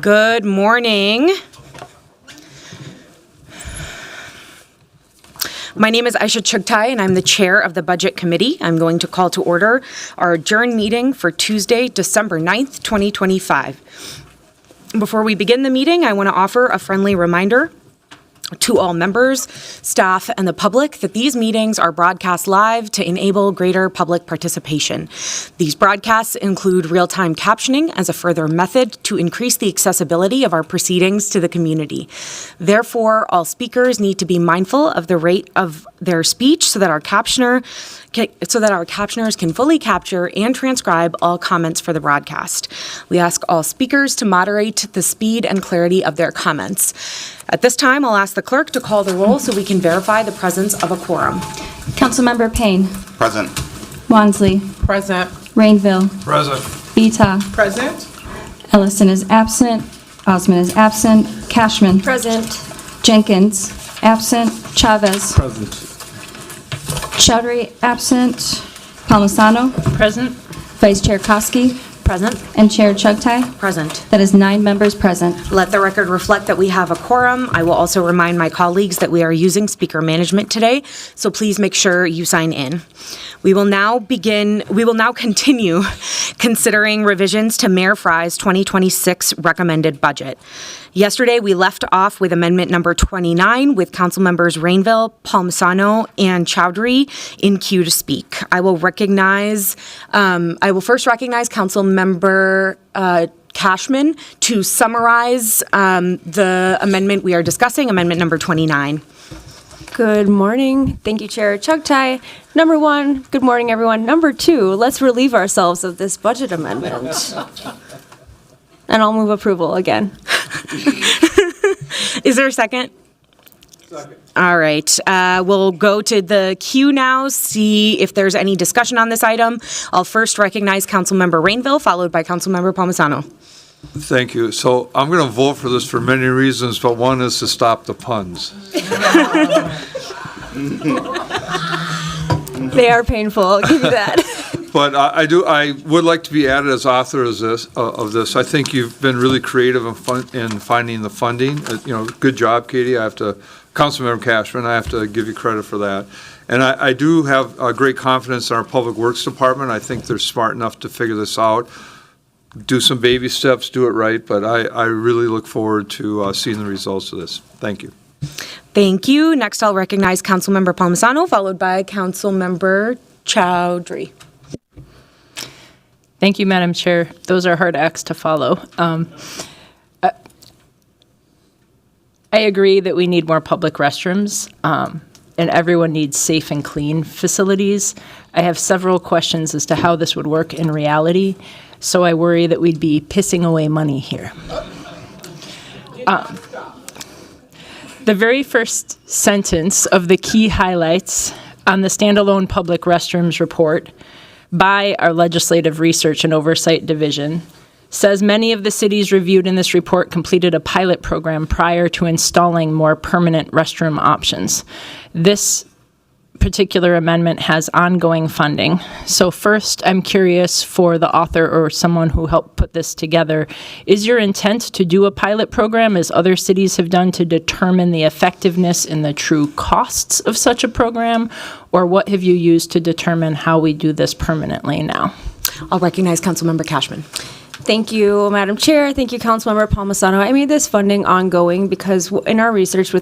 Good morning. My name is Aisha Chugtai, and I'm the chair of the Budget Committee. I'm going to call to order our adjourned meeting for Tuesday, December 9th, 2025. Before we begin the meeting, I want to offer a friendly reminder to all members, staff, and the public that these meetings are broadcast live to enable greater public participation. These broadcasts include real-time captioning as a further method to increase the accessibility of our proceedings to the community. Therefore, all speakers need to be mindful of the rate of their speech so that our captioners can fully capture and transcribe all comments for the broadcast. We ask all speakers to moderate the speed and clarity of their comments. At this time, I'll ask the clerk to call the roll so we can verify the presence of a quorum. Councilmember Payne. Present. Wansley. Present. Rainville. Present. Vita. Present. Ellison is absent. Osmond is absent. Cashman. Present. Jenkins. Absent. Chavez. Present. Chowdhury. Absent. Palmisano. Present. Vice Chair Koski. Present. And Chair Chugtai. Present. That is 9 members present. Let the record reflect that we have a quorum. I will also remind my colleagues that we are using speaker management today, so please make sure you sign in. We will now continue considering revisions to Mayor Fry's 2026 recommended budget. Yesterday, we left off with amendment number 29 with council members Rainville, Palmisano, and Chowdhury in queue to speak. I will first recognize council member Cashman to summarize the amendment we are discussing, amendment number 29. Good morning. Thank you, Chair Chugtai. Number 1, good morning, everyone. Number 2, let's relieve ourselves of this budget amendment. And I'll move approval again. Is there a second? Second. All right. We'll go to the queue now, see if there's any discussion on this item. I'll first recognize Councilmember Rainville, followed by Councilmember Palmisano. Thank you. So I'm going to vote for this for many reasons, but one is to stop the puns. They are painful. I'll give you that. But I would like to be added as author of this. I think you've been really creative in finding the funding. Good job, Katie. Councilmember Cashman, I have to give you credit for that. And I do have great confidence in our Public Works Department. I think they're smart enough to figure this out. Do some baby steps, do it right, but I really look forward to seeing the results of this. Thank you. Thank you. Next, I'll recognize Councilmember Palmisano, followed by Councilmember Chowdhury. Thank you, Madam Chair. Those are hard acts to follow. I agree that we need more public restrooms, and everyone needs safe and clean facilities. I have several questions as to how this would work in reality, so I worry that we'd be pissing away money here. The very first sentence of the key highlights on the standalone public restrooms report by our Legislative Research and Oversight Division says many of the cities reviewed in this report completed a pilot program prior to installing more permanent restroom options. This particular amendment has ongoing funding. So first, I'm curious for the author or someone who helped put this together, is your intent to do a pilot program as other cities have done to determine the effectiveness and the true costs of such a program? Or what have you used to determine how we do this permanently now? I'll recognize Councilmember Cashman. Thank you, Madam Chair. Thank you, Councilmember Palmisano. I made this funding ongoing because in our research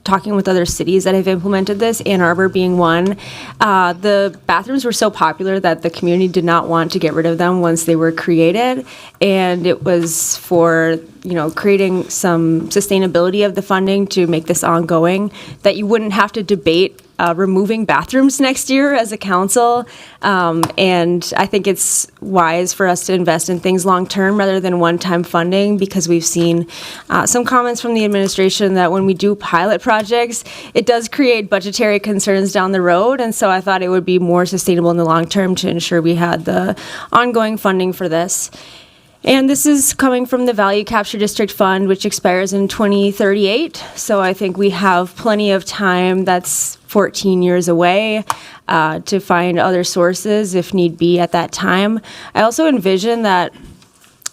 talking with other cities that have implemented this, Ann Arbor being one, the bathrooms were so popular that the community did not want to get rid of them once they were created. And it was for, creating some sustainability of the funding to make this ongoing, that you wouldn't have to debate removing bathrooms next year as a council. And I think it's wise for us to invest in things long-term rather than one-time funding, because we've seen some comments from the administration that when we do pilot projects, it does create budgetary concerns down the road. And so I thought it would be more sustainable in the long term to ensure we had the ongoing funding for this. And this is coming from the Value Capture District Fund, which expires in 2038. So I think we have plenty of time. That's 14 years away to find other sources if need be at that time. I also envision that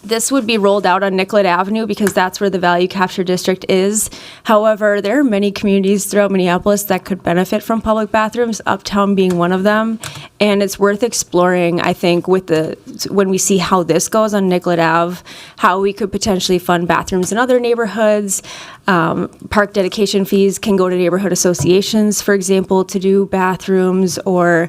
this would be rolled out on Nicollet Avenue because that's where the Value Capture District is. However, there are many communities throughout Minneapolis that could benefit from public bathrooms, Uptown being one of them. And it's worth exploring, I think, when we see how this goes on Nicollet Ave, how we could potentially fund bathrooms in other neighborhoods. Park dedication fees can go to neighborhood associations, for example, to do bathrooms, or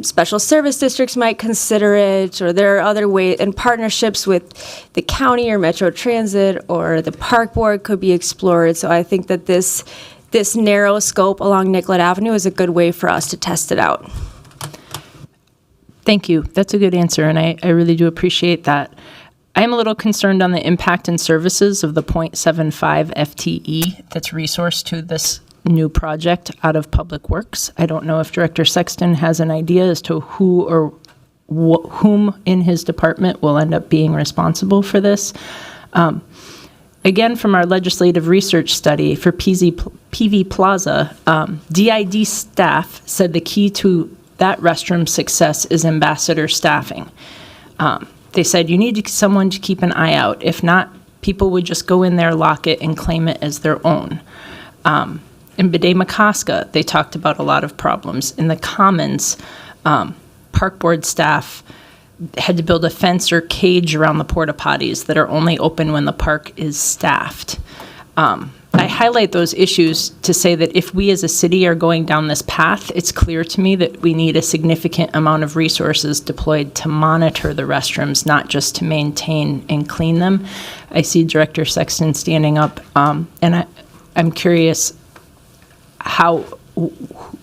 special service districts might consider it, or there are other ways, and partnerships with the county or Metro Transit or the park board could be explored. So I think that this narrow scope along Nicollet Avenue is a good way for us to test it out. Thank you. That's a good answer, and I really do appreciate that. I am a little concerned on the impact and services of the 0.75 FTE that's resourced to this new project out of Public Works. I don't know if Director Sexton has an idea as to who or whom in his department will end up being responsible for this. Again, from our legislative research study for PV Plaza, DID staff said the key to that restroom success is ambassador staffing. They said you need someone to keep an eye out. If not, people would just go in there, lock it, and claim it as their own. In Bede-Makaska, they talked about a lot of problems. In the Commons, park board staff had to build a fence or cage around the porta potties that are only open when the park is staffed. I highlight those issues to say that if we as a city are going down this path, it's clear to me that we need a significant amount of resources deployed to monitor the restrooms, not just to maintain and clean them. I see Director Sexton standing up, and I'm curious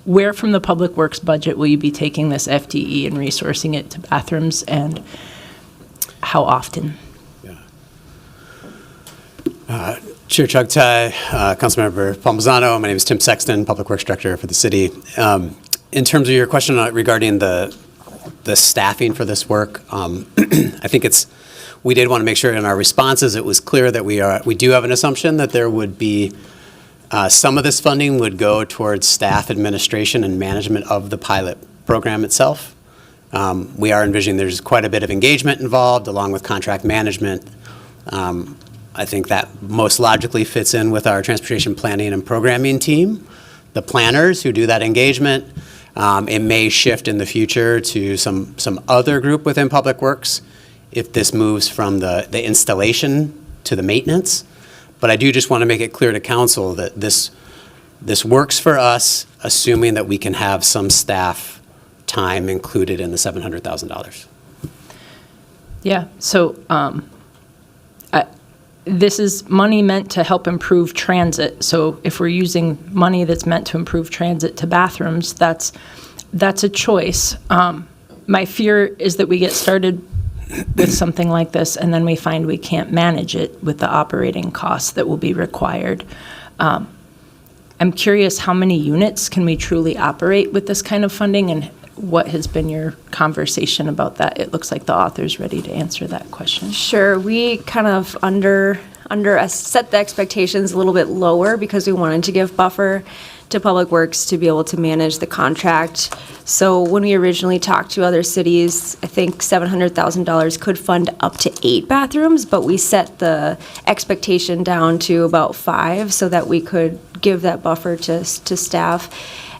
where from the Public Works budget will you be taking this FTE and resourcing it to bathrooms, and how often? Chair Chugtai, Councilmember Palmisano, my name is Tim Sexton, Public Works Director for the city. In terms of your question regarding the staffing for this work, I think we did want to make sure in our responses it was clear that we do have an assumption that there would be some of this funding would go towards staff administration and management of the pilot program itself. We are envisioning there's quite a bit of engagement involved along with contract management. I think that most logically fits in with our transportation planning and programming team, the planners who do that engagement. It may shift in the future to some other group within Public Works if this moves from the installation to the maintenance. But I do just want to make it clear to council that this works for us, assuming that we can have some staff time included in the $700,000. Yeah, so this is money meant to help improve transit. So if we're using money that's meant to improve transit to bathrooms, that's a choice. My fear is that we get started with something like this and then we find we can't manage it with the operating costs that will be required. I'm curious, how many units can we truly operate with this kind of funding, and what has been your conversation about that? It looks like the author's ready to answer that question. Sure, we kind of set the expectations a little bit lower because we wanted to give buffer to Public Works to be able to manage the contract. So when we originally talked to other cities, I think $700,000 could fund up to 8 bathrooms, but we set the expectation down to about 5 so that we could give that buffer to staff.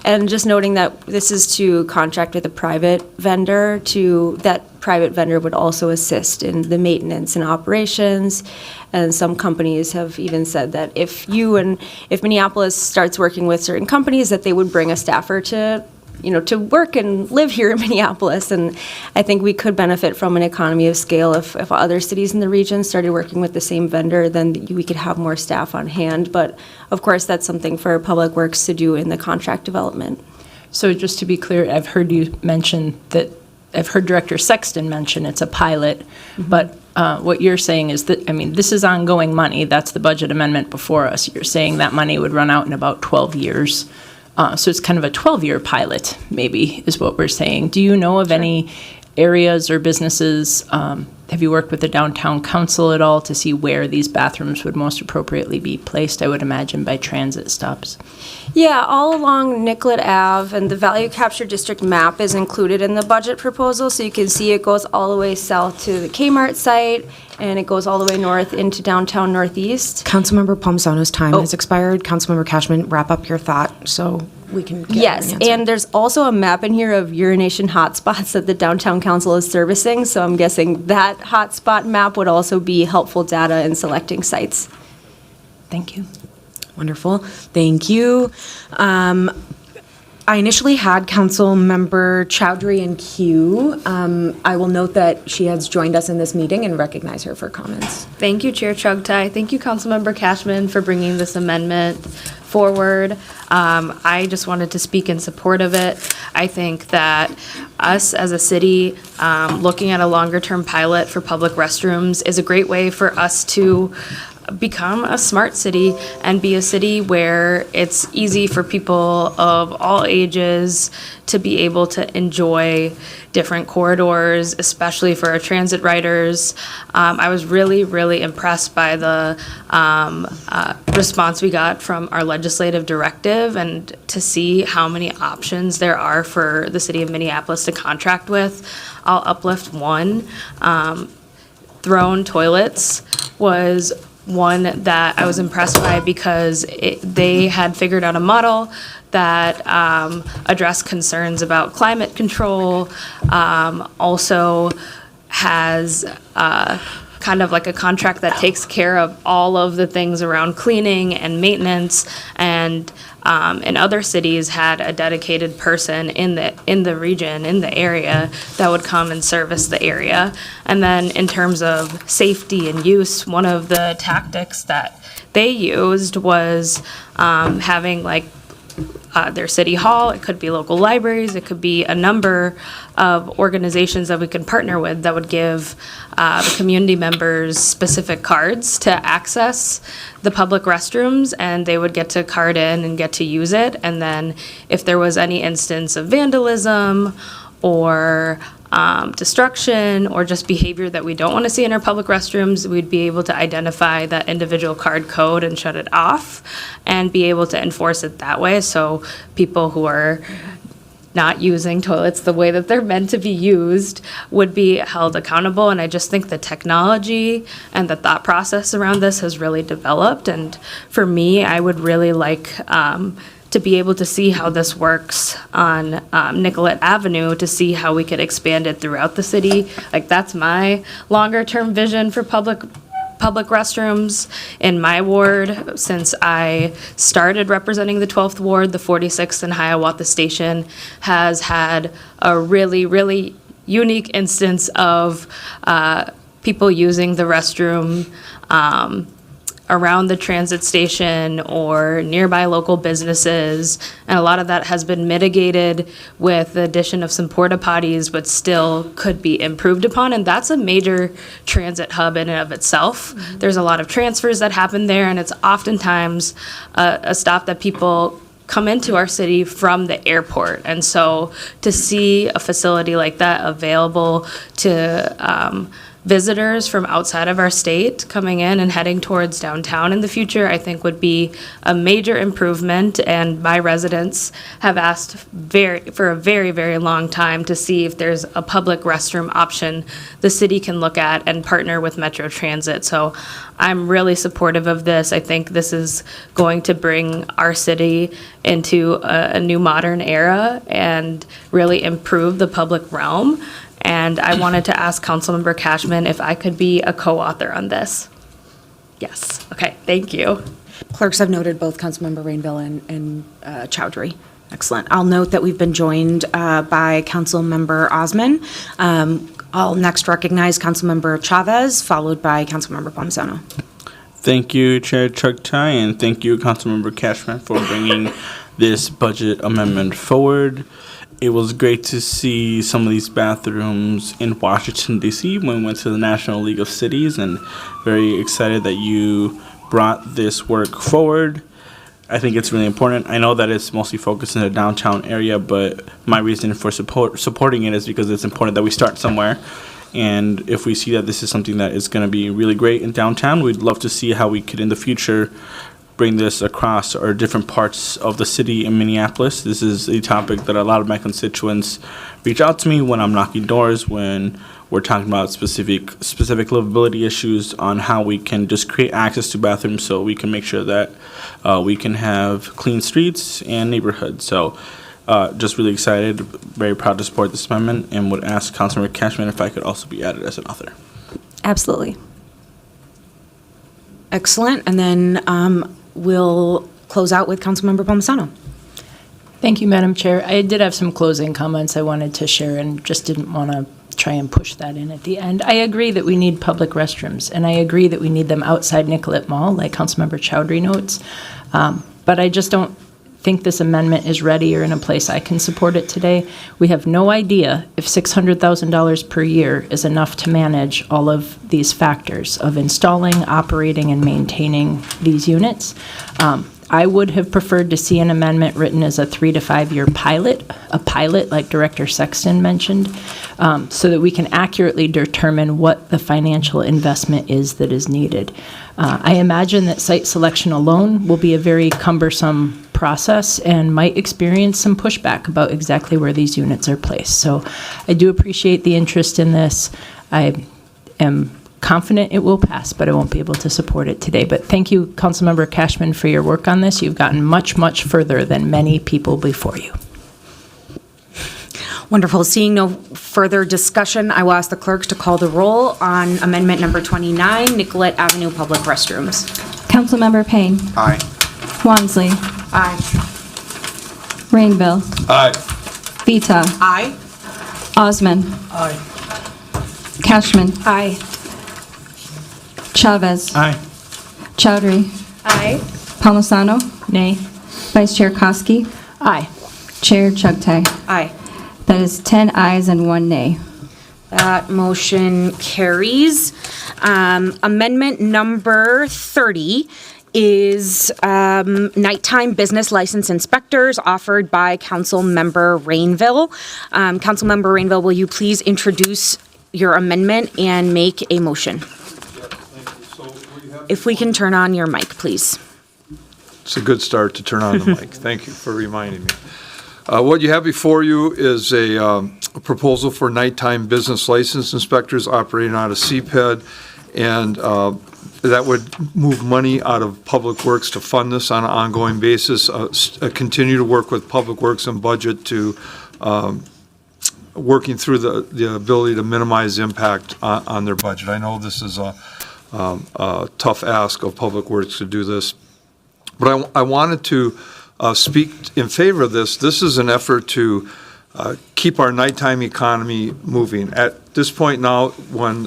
And just noting that this is to contract with a private vendor, that private vendor would also assist in the maintenance and operations. And some companies have even said that if Minneapolis starts working with certain companies, that they would bring a staffer to work and live here in Minneapolis. And I think we could benefit from an economy of scale if other cities in the region started working with the same vendor, then we could have more staff on hand. But of course, that's something for Public Works to do in the contract development. So just to be clear, I've heard Director Sexton mention it's a pilot, but what you're saying is that, this is ongoing money. That's the budget amendment before us. You're saying that money would run out in about 12 years. So it's kind of a 12-year pilot, maybe, is what we're saying. Do you know of any areas or businesses Have you worked with the downtown council at all to see where these bathrooms would most appropriately be placed? I would imagine by transit stops. Yeah, all along Nicollet Ave, and the value capture district map is included in the budget proposal, so you can see it goes all the way south to the Kmart site, and it goes all the way north into downtown Northeast. Councilmember Palmisano's time Oh. has expired. Councilmember Cashman, wrap up your thought so we can get Yes, an answer. and there's also a map in here of urination hotspots that the downtown council is servicing, so I'm guessing that hotspot map would also be helpful data in selecting sites. Thank you. Wonderful. Thank you. I initially had Councilmember Chowdhury in queue. I will note that she has joined us in this meeting and recognize her for comments. Thank you, Chair Chugtai. Thank you, Councilmember Cashman, for bringing this amendment forward. I just wanted to speak in support of it. I think that us as a city, looking at a longer-term pilot for public restrooms is a great way for us to become a smart city and be a city where it's easy for people of all ages to be able to enjoy different corridors, especially for our transit riders. I was really, really impressed by the response we got from our legislative directive, and to see how many options there are for the city of Minneapolis to contract with. I'll uplift one. Throne toilets was one that I was impressed by, because they had figured out a model that addressed concerns about climate control, also has kind of like a contract that takes care of all of the things around cleaning and maintenance, and in other cities had a dedicated person in the region, in the area, that would come and service the area. And then in terms of safety and use, one of the tactics that they used was having like their city hall, it could be local libraries, it could be a number of organizations that we could partner with that would give the community members specific cards to access the public restrooms, and they would get to card in and get to use it. And then if there was any instance of vandalism or destruction or just behavior that we don't want to see in our public restrooms, we'd be able to identify that individual card code and shut it off and be able to enforce it that way. So people who are not using toilets the way that they're meant to be used would be held accountable. And I just think the technology and the thought process around this has really developed. And for me, I would really like to be able to see how this works on Nicollet Avenue, to see how we could expand it throughout the city. Like, that's my longer-term vision for public restrooms in my ward. Since I started representing the 12th ward, the 46th and Hiawatha Station has had a really, really unique instance of people using the restroom around the transit station or nearby local businesses. And a lot of that has been mitigated with the addition of some porta potties, but still could be improved upon. And that's a major transit hub in and of itself. Mm-hmm. There's a lot of transfers that happen there, and it's oftentimes a stop that people come into our city from the airport. And so to see a facility like that available to visitors from outside of our state coming in and heading towards downtown in the future, I think would be a major improvement. And my residents have asked for a very, very long time to see if there's a public restroom option the city can look at and partner with Metro Transit. So I'm really supportive of this. I think this is going to bring our city into a new modern era and really improve the public realm. And I wanted to ask Councilmember Cashman if I could be a co-author on this. Yes. Okay, thank you. Clerks have noted both Councilmember Rainville and Chowdhury. Excellent. I'll note that we've been joined by Councilmember Osman. I'll next recognize Councilmember Chavez, followed by Councilmember Palmisano. Thank you, Chair Chugtai, and thank you, Councilmember Cashman, for bringing this budget amendment forward. It was great to see some of these bathrooms in Washington, D.C. when we went to the National League of Cities, and very excited that you brought this work forward. I think it's really important. I know that it's mostly focused in the downtown area, but my reason for supporting it is because it's important that we start somewhere. And if we see that this is something that is going to be really great in downtown, we'd love to see how we could in the future bring this across our different parts of the city in Minneapolis. This is a topic that a lot of my constituents reach out to me when I'm knocking doors, when we're talking about specific livability issues on how we can just create access to bathrooms so we can make sure that we can have clean streets and neighborhoods. So just really excited, very proud to support this amendment, and would ask Councilmember Cashman if I could also be added as an author. Absolutely. Excellent. And then we'll close out with Councilmember Palmisano. Thank you, Madam Chair. I did have some closing comments I wanted to share and just didn't want to try and push that in at the end. I agree that we need public restrooms, and I agree that we need them outside Nicollet Mall, like Councilmember Chowdhury notes. But I just don't think this amendment is ready or in a place I can support it today. We have no idea if $600,000 per year is enough to manage all of these factors of installing, operating, and maintaining these units. I would have preferred to see an amendment written as a 3 to 5 year pilot, a pilot like Director Sexton mentioned, so that we can accurately determine what the financial investment is that is needed. I imagine that site selection alone will be a very cumbersome process and might experience some pushback about exactly where these units are placed. So I do appreciate the interest in this. I am confident it will pass, but I won't be able to support it today. But thank you, Councilmember Cashman, for your work on this. You've gotten much, much further than many people before you. Wonderful. Seeing no further discussion, I will ask the clerk to call the roll on amendment number 29, Nicollet Avenue Public Restrooms. Councilmember Payne. Aye. Wansley. Aye. Rainville. Aye. Vita. Aye. Osman. Aye. Cashman. Aye. Chavez. Aye. Chowdhury. Aye. Palmisano. Nay? Vice Chair Koski. Aye. Chair Chugtai. Aye. That is 10 ayes and 1 nay. That motion carries. Amendment number 30 is nighttime business license inspectors offered by Councilmember Rainville. Councilmember Rainville, will you please introduce your amendment and make a motion? If we can turn on your mic, please. It's a good start to turn on the mic. Thank you for reminding me. What you have before you is a proposal for nighttime business license inspectors operating out of CPED, and that would move money out of Public Works to fund this on an ongoing basis, continue to work with Public Works and budget to working through the ability to minimize impact on their budget. I know this is a tough ask of Public Works to do this, but I wanted to speak in favor of this. This is an effort to keep our nighttime economy moving. At this point now, when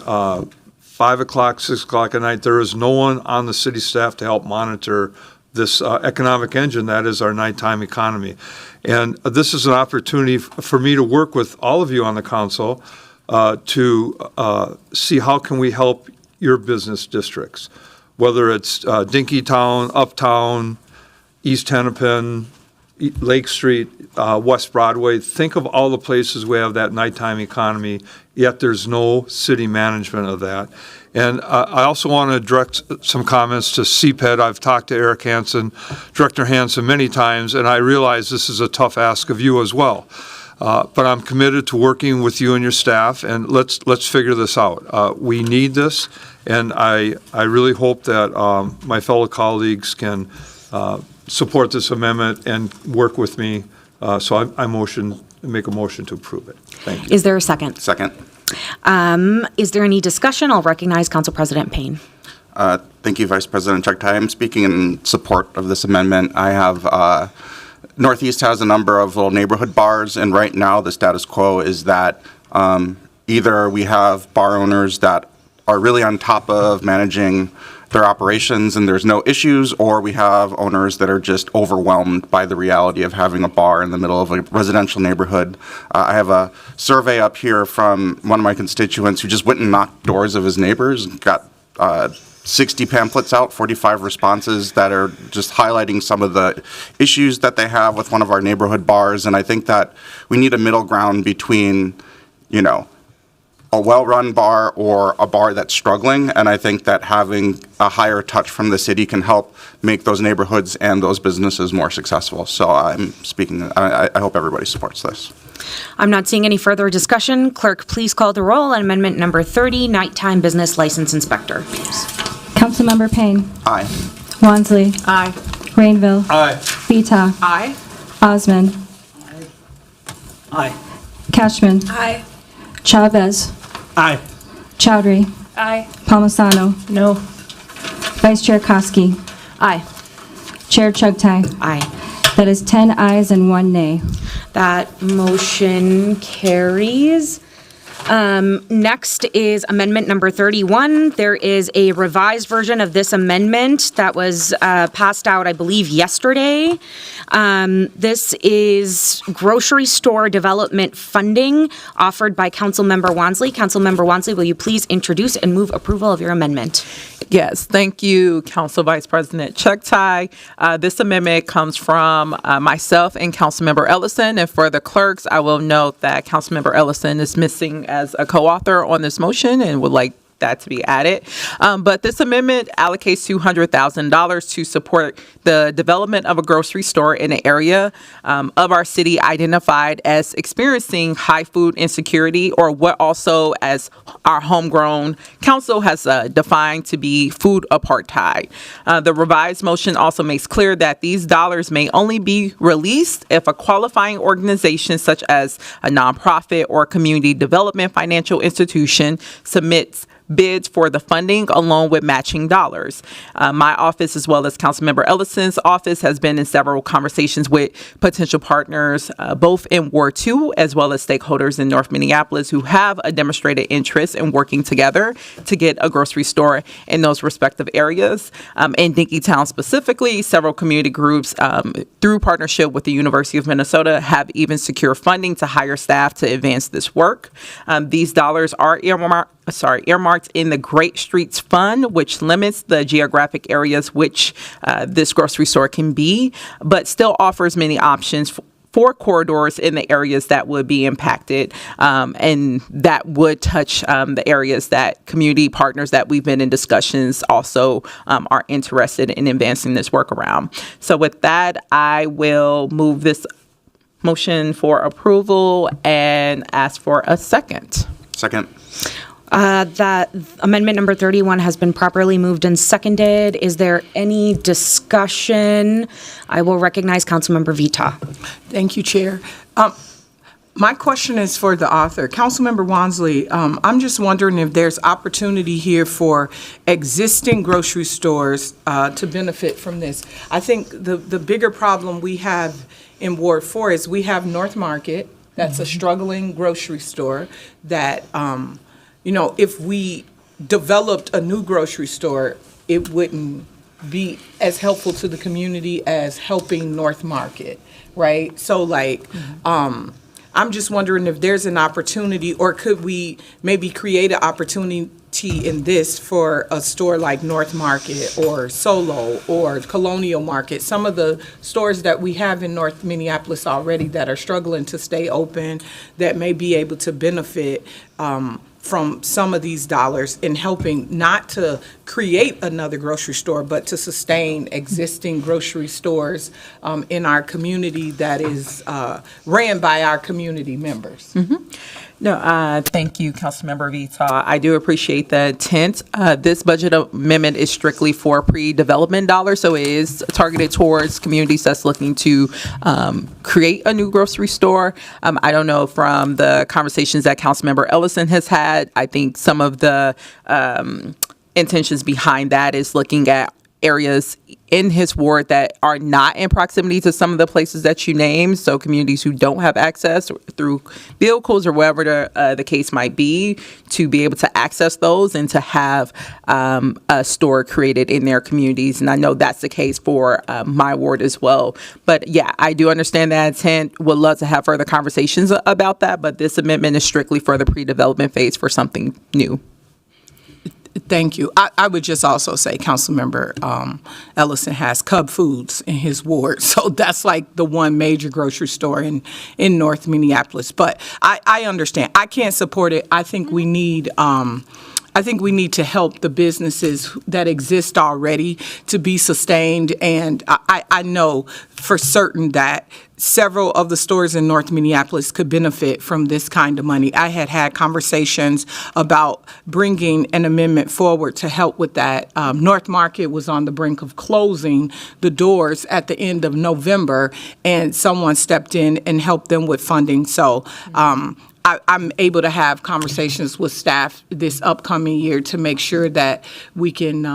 5 o'clock, 6 o'clock at night, there is no one on the city staff to help monitor this economic engine that is our nighttime economy. And this is an opportunity for me to work with all of you on the council to see how can we help your business districts, whether it's Dinkytown, Uptown, East Hennepin, Lake Street, West Broadway. Think of all the places we have that nighttime economy, yet there's no city management of that. And I also want to direct some comments to CPED. I've talked to Eric Hansen, Director Hansen, many times, and I realize this is a tough ask of you as well. But I'm committed to working with you and your staff, and let's figure this out. We need this, and I really hope that my fellow colleagues can support this amendment and work with me. So I make a motion to approve it. Thank you. Is there a second? Second. Is there any discussion? I'll recognize Council President Payne. Thank you, Vice President Chugtai. I'm speaking in support of this amendment. I have Northeast has a number of little neighborhood bars, and right now the status quo is that either we have bar owners that are really on top of managing their operations and there's no issues, or we have owners that are just overwhelmed by the reality of having a bar in the middle of a residential neighborhood. I have a survey up here from one of my constituents who just went and knocked doors of his neighbors and got 60 pamphlets out, 45 responses that are just highlighting some of the issues that they have with one of our neighborhood bars. And I think that we need a middle ground between, a well-run bar or a bar that's struggling. And I think that having a higher touch from the city can help make those neighborhoods and those businesses more successful. So I hope everybody supports this. I'm not seeing any further discussion. Clerk, please call the roll on amendment number 30, nighttime business license inspector. Councilmember Payne. Aye. Wansley. Aye. Rainville. Aye. Vita. Aye. Osmond. Aye. Cashman. Aye. Chavez. Aye. Chowdhury. Aye. Palmisano. No. Vice Chair Koski. Aye. Chair Chugtai. Aye. That is 10 ayes and 1 nay. That motion carries. Next is amendment number 31. There is a revised version of this amendment that was passed out, I believe, yesterday. This is grocery store development funding offered by Councilmember Wansley. Councilmember Wansley, will you please introduce and move approval of your amendment? Yes, thank you, Council Vice President Chugtai. This amendment comes from myself and Councilmember Ellison. And for the clerks, I will note that Councilmember Ellison is missing as a co-author on this motion and would like that to be added. But this amendment allocates $200,000 to support the development of a grocery store in an area of our city identified as experiencing high food insecurity, or what also as our homegrown council has defined to be food apartheid. The revised motion also makes clear that these dollars may only be released if a qualifying organization such as a nonprofit or community development financial institution submits bids for the funding along with matching dollars. My office, as well as Councilmember Ellison's office, has been in several conversations with potential partners, both in Ward 2 as well as stakeholders in North Minneapolis who have a demonstrated interest in working together to get a grocery store in those respective areas. In Dinkytown specifically, several community groups, through partnership with the University of Minnesota, have even secured funding to hire staff to advance this work. These dollars are earmarked in the Great Streets Fund, which limits the geographic areas which this grocery store can be, but still offers many options for corridors in the areas that would be impacted, and that would touch the areas that community partners that we've been in discussions also are interested in advancing this work around. So with that, I will move this motion for approval and ask for a second. Second. That amendment number 31 has been properly moved and seconded. Is there any discussion? I will recognize Councilmember Vita. Thank you, Chair. My question is for the author. Councilmember Wansley, I'm just wondering if there's opportunity here for existing grocery stores to benefit from this. I think the bigger problem we have in Ward 4 is we have North Market, that's a struggling grocery store that, if we developed a new grocery store, it wouldn't be as helpful to the community as helping North Market, right? So I'm just wondering if there's an opportunity, or could we maybe create an opportunity in this for a store like North Market or Solo or Colonial Market, some of the stores that we have in North Minneapolis already that are struggling to stay open, that may be able to benefit from some of these dollars in helping not to create another grocery store, but to sustain existing grocery stores in our community that is ran by our community members. No, thank you, Councilmember Vita. I do appreciate the intent. This budget amendment is strictly for pre-development dollars, so it is targeted towards communities that's looking to create a new grocery store. I don't know, from the conversations that Councilmember Ellison has had, I think some of the intentions behind that is looking at areas in his ward that are not in proximity to some of the places that you named, so communities who don't have access through vehicles or wherever the case might be, to be able to access those and to have a store created in their communities. And I know that's the case for my ward as well. But yeah, I do understand that intent. Would love to have further conversations about that, but this amendment is strictly for the pre-development phase for something new. Thank you. I would just also say Councilmember Ellison has Cub Foods in his ward, so that's like the one major grocery store in North Minneapolis. But I understand. I can't support it. I think we need to help the businesses that exist already to be sustained, and I know for certain that several of the stores in North Minneapolis could benefit from this kind of money. I had conversations about bringing an amendment forward to help with that. North Market was on the brink of closing the doors at the end of November, and someone stepped in and helped them with funding. So I'm able to have conversations with staff this upcoming year to make sure that we can,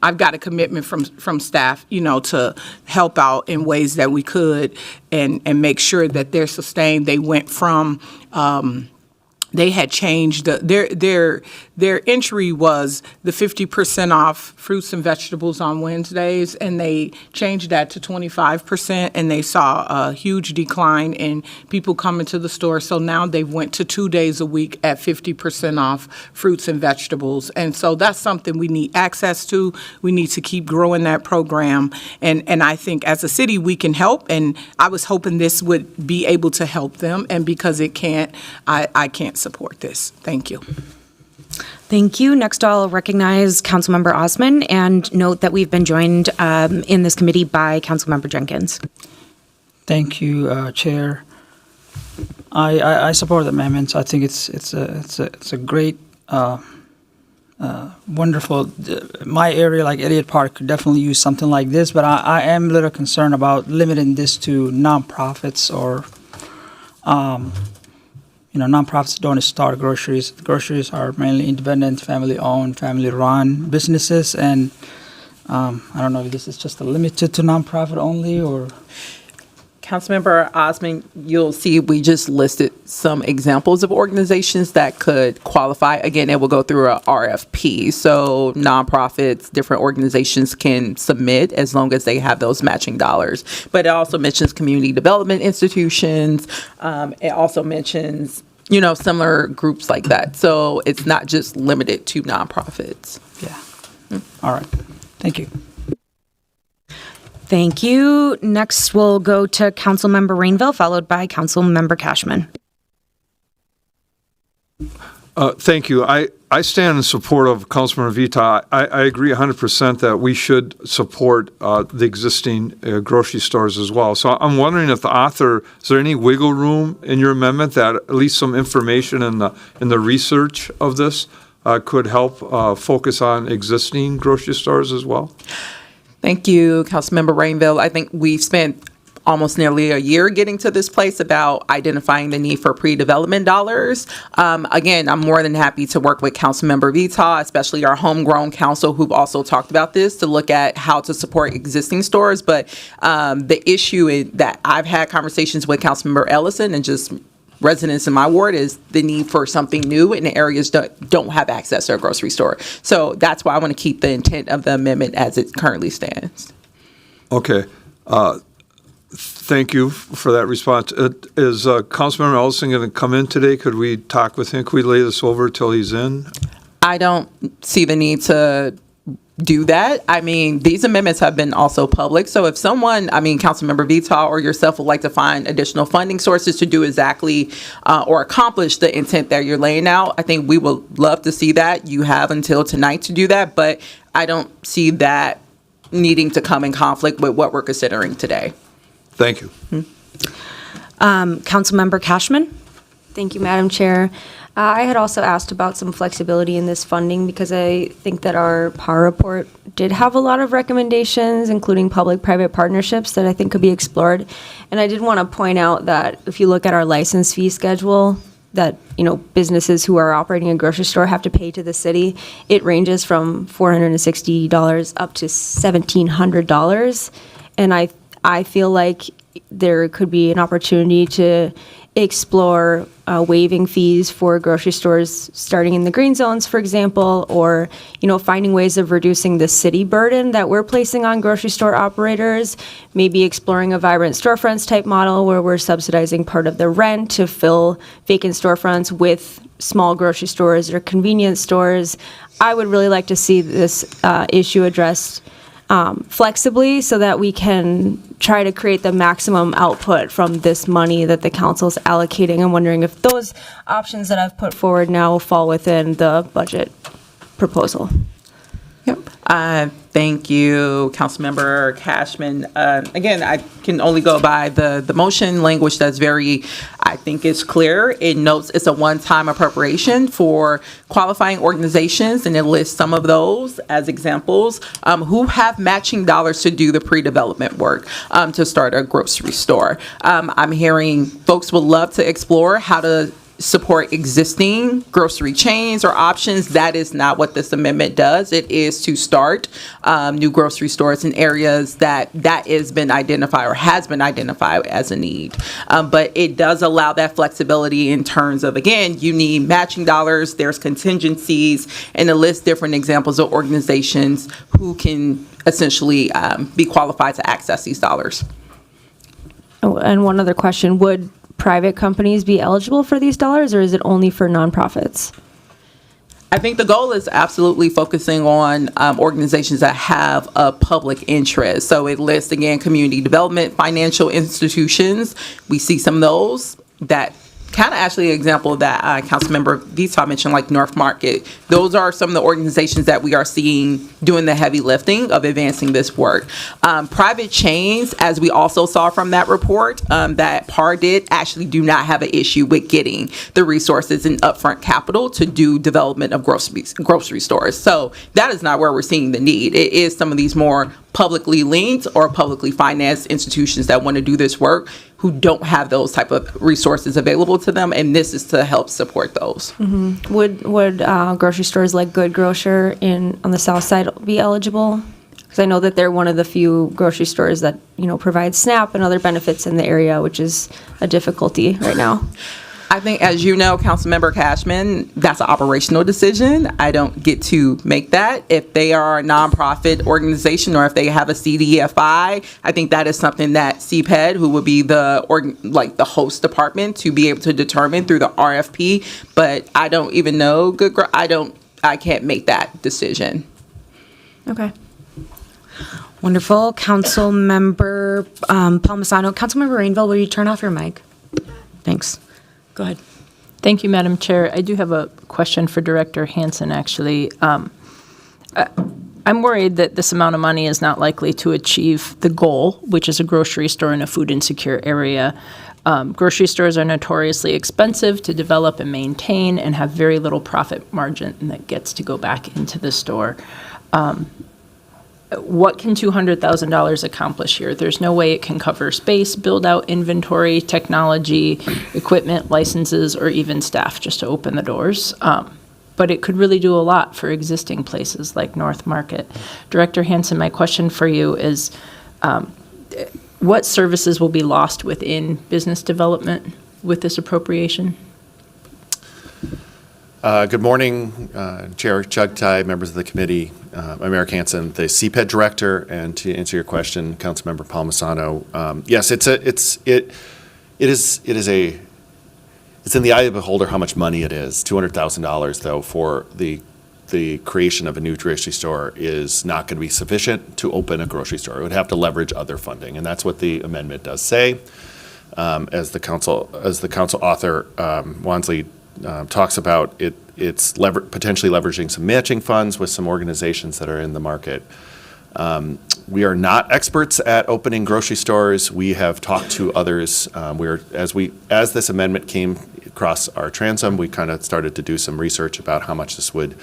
I've got a commitment from staff, to help out in ways that we could and make sure that they're sustained. They went from, they had changed their entry was the 50% off fruits and vegetables on Wednesdays, and they changed that to 25%, and they saw a huge decline in people coming to the store. So now they've went to 2 days a week at 50% off fruits and vegetables. And so that's something we need access to. We need to keep growing that program. And I think as a city, we can help. And I was hoping this would be able to help them. And because it can't, I can't support this. Thank you. Thank you. Next, I'll recognize Councilmember Osman and note that we've been joined in this committee by Councilmember Jenkins. Thank you, Chair. I support the amendments. I think it's a great, wonderful. My area, like Elliott Park, could definitely use something like this. But I am a little concerned about limiting this to nonprofits or. Nonprofits don't start groceries. Groceries are mainly independent, family-owned, family-run businesses, and I don't know if this is just limited to nonprofit only or. Councilmember Osman, you'll see we just listed some examples of organizations that could qualify. Again, it will go through a RFP. So nonprofits, different organizations can submit as long as they have those matching dollars. But it also mentions community development institutions. It also mentions, similar groups like that. So it's not just limited to nonprofits. Yeah. All right. Thank you. Thank you. Next, we'll go to Councilmember Rainville, followed by Councilmember Cashman. Thank you. I stand in support of Councilmember Vita. I agree 100% that we should support the existing grocery stores as well. So I'm wondering if the author, is there any wiggle room in your amendment that at least some information in the research of this could help focus on existing grocery stores as well? Thank you, Councilmember Rainville. I think we've spent almost nearly a year getting to this place about identifying the need for pre-development dollars. Again, I'm more than happy to work with Councilmember Vita, especially our homegrown council who've also talked about this, to look at how to support existing stores. But the issue is that I've had conversations with Councilmember Ellison and just residents in my ward is the need for something new in the areas that don't have access to a grocery store. So that's why I want to keep the intent of the amendment as it currently stands. Okay. Thank you for that response. Is Councilmember Ellison going to come in today? Could we talk with him? Could we lay this over till he's in? I don't see the need to do that. I mean, these amendments have been also public. So if someone, Councilmember Vita or yourself would like to find additional funding sources to do exactly or accomplish the intent that you're laying out, I think we would love to see that. You have until tonight to do that, but I don't see that needing to come in conflict with what we're considering today. Thank you. Councilmember Cashman? Thank you, Madam Chair. I had also asked about some flexibility in this funding because I think that our PAR report did have a lot of recommendations, including public-private partnerships that I think could be explored. And I did want to point out that if you look at our license fee schedule, that businesses who are operating a grocery store have to pay to the city, it ranges from $460 up to $1,700. And I feel like there could be an opportunity to explore waiving fees for grocery stores starting in the green zones, for example, or finding ways of reducing the city burden that we're placing on grocery store operators, maybe exploring a vibrant storefronts type model where we're subsidizing part of the rent to fill vacant storefronts with small grocery stores or convenience stores. I would really like to see this issue addressed flexibly so that we can try to create the maximum output from this money that the council's allocating. I'm wondering if those options that I've put forward now fall within the budget proposal. Yep. Thank you, Councilmember Cashman. Again, I can only go by the motion language that's very, I think is clear. It notes it's a one-time appropriation for qualifying organizations, and it lists some of those as examples who have matching dollars to do the pre-development work to start a grocery store. I'm hearing folks would love to explore how to support existing grocery chains or options. That is not what this amendment does. It is to start new grocery stores in areas that has been identified or has been identified as a need. But it does allow that flexibility in terms of, again, you need matching dollars, there's contingencies, and it lists different examples of organizations who can essentially be qualified to access these dollars. Oh, and one other question, would private companies be eligible for these dollars, or is it only for nonprofits? I think the goal is absolutely focusing on organizations that have a public interest. So it lists, again, community development, financial institutions. We see some of those that kind of actually an example that Councilmember Vita mentioned, like North Market. Those are some of the organizations that we are seeing doing the heavy lifting of advancing this work. Private chains, as we also saw from that report that PAR did, actually do not have an issue with getting the resources and upfront capital to do development of grocery stores. So that is not where we're seeing the need. It is some of these more publicly linked or publicly financed institutions that want to do this work who don't have those type of resources available to them, and this is to help support those. Mm-hmm. Would grocery stores like Good Grocer on the south side be eligible? Because I know that they're one of the few grocery stores that provide SNAP and other benefits in the area, which is a difficulty right now. I think, as you know, Councilmember Cashman, that's an operational decision. I don't get to make that. If they are a nonprofit organization or if they have a CDFI, I think that is something that CPED, who would be the host department, to be able to determine through the RFP. But I don't even know I can't make that decision. Okay. Wonderful. Councilmember Palmisano. Councilmember Rainville, will you turn off your mic? Thanks. Go ahead. Thank you, Madam Chair. I do have a question for Director Hansen, actually. I'm worried that this amount of money is not likely to achieve the goal, which is a grocery store in a food insecure area. Grocery stores are notoriously expensive to develop and maintain and have very little profit margin that gets to go back into the store. What can $200,000 accomplish here? There's no way it can cover space, build out inventory, technology, equipment, licenses, or even staff just to open the doors. But it could really do a lot for existing places like North Market. Director Hansen, my question for you is, what services will be lost within business development with this appropriation? Good morning, Chair Chugtai, members of the committee. I'm Eric Hansen, the CPED director, and to answer your question, Councilmember Palmisano, yes, it's in the eye of the beholder how much money it is. $200,000, though, for the creation of a new grocery store is not going to be sufficient to open a grocery store. It would have to leverage other funding, and that's what the amendment does say. As the council author Wansley talks about, it's potentially leveraging some matching funds with some organizations that are in the market. We are not experts at opening grocery stores. We have talked to others. As this amendment came across our transom, we kind of started to do some research about how much this would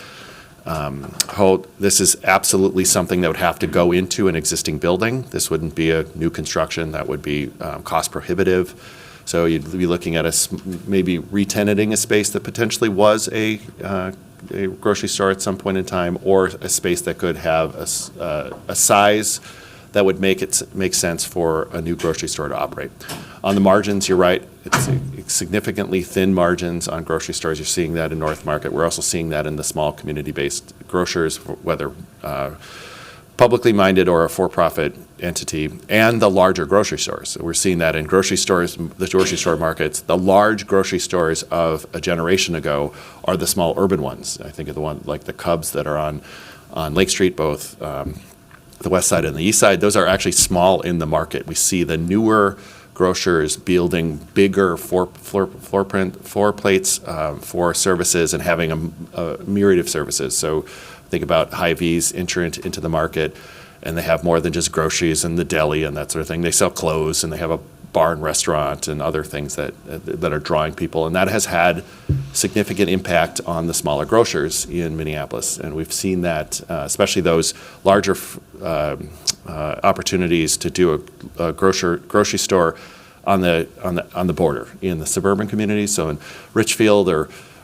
hold. This is absolutely something that would have to go into an existing building. This wouldn't be a new construction. That would be cost prohibitive. So you'd be looking at maybe re-tenanting a space that potentially was a grocery store at some point in time, or a space that could have a size that would make sense for a new grocery store to operate. On the margins, you're right. It's significantly thin margins on grocery stores. You're seeing that in North Market. We're also seeing that in the small community-based grocers, whether publicly minded or a for-profit entity, and the larger grocery stores. So we're seeing that in grocery stores, the grocery store markets. The large grocery stores of a generation ago are the small urban ones. I think of the one like the Cubs that are on Lake Street, both the west side and the east side. Those are actually small in the market. We see the newer grocers building bigger floor plates for services and having a myriad of services. So think about Hy-Vee's entrant into the market, and they have more than just groceries and the deli and that sort of thing. They sell clothes, and they have a bar and restaurant and other things that are drawing people. And that has had significant impact on the smaller grocers in Minneapolis. And we've seen that, especially those larger opportunities to do a grocery store on the border in the suburban communities. So in Richfield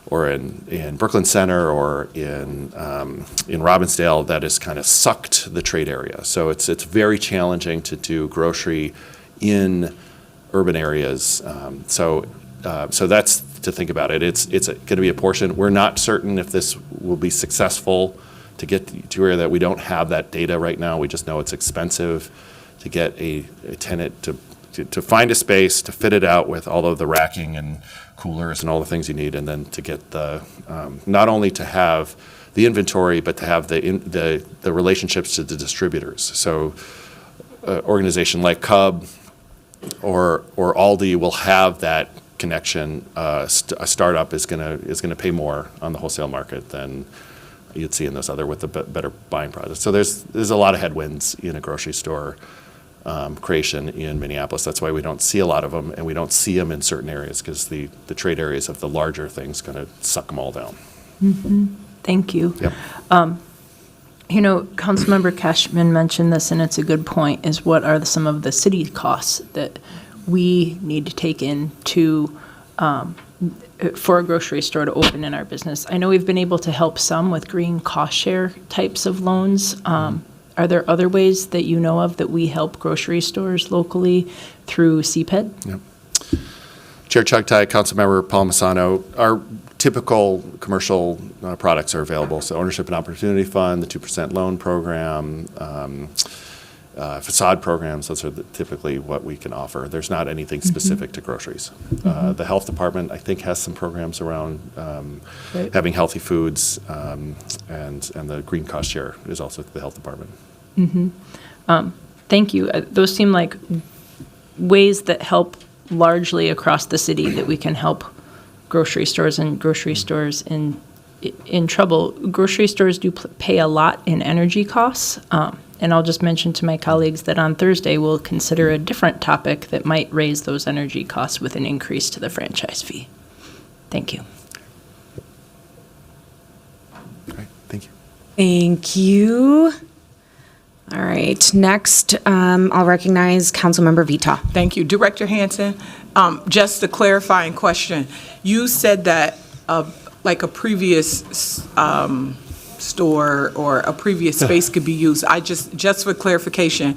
or in Brooklyn Center or in Robbinsdale, that has kind of sucked the trade area. So it's very challenging to do grocery in urban areas. So that's to think about it. It's going to be a portion. We're not certain if this will be successful to get to where that we don't have that data right now. We just know it's expensive to get a tenant to find a space, to fit it out with all of the racking and coolers and all the things you need, and then to get the not only to have the inventory, but to have the relationships to the distributors. So an organization like Cub or Aldi will have that connection. A startup is gonna pay more on the wholesale market than you'd see in those other with the better buying process. So there's a lot of headwinds in a grocery store creation in Minneapolis. That's why we don't see a lot of them, and we don't see them in certain areas, because the trade areas of the larger things going to suck them all down. Mm-hmm. Thank you. Yep. Councilmember Cashman mentioned this, and it's a good point, is what are some of the city costs that we need to take in for a grocery store to open in our business? I know we've been able to help some with green cost share types of loans. Are there other ways that you know of that we help grocery stores locally through CPED? Yep. Chair Chugtai, Councilmember Palmisano, our typical commercial products are available. So Ownership and Opportunity Fund, the 2% loan program, facade programs, those are typically what we can offer. There's not anything specific to groceries. The health department, I think, has some programs around having healthy foods, and the green cost share is also the health department. Thank you. Those seem like ways that help largely across the city that we can help grocery stores and grocery stores in trouble. Grocery stores do pay a lot in energy costs. And I'll just mention to my colleagues that on Thursday we'll consider a different topic that might raise those energy costs with an increase to the franchise fee. Thank you. All right, thank you. Thank you. All right, next, I'll recognize Councilmember Vita. Thank you. Director Hansen, just a clarifying question. You said that like a previous store or a previous space could be used. Just for clarification,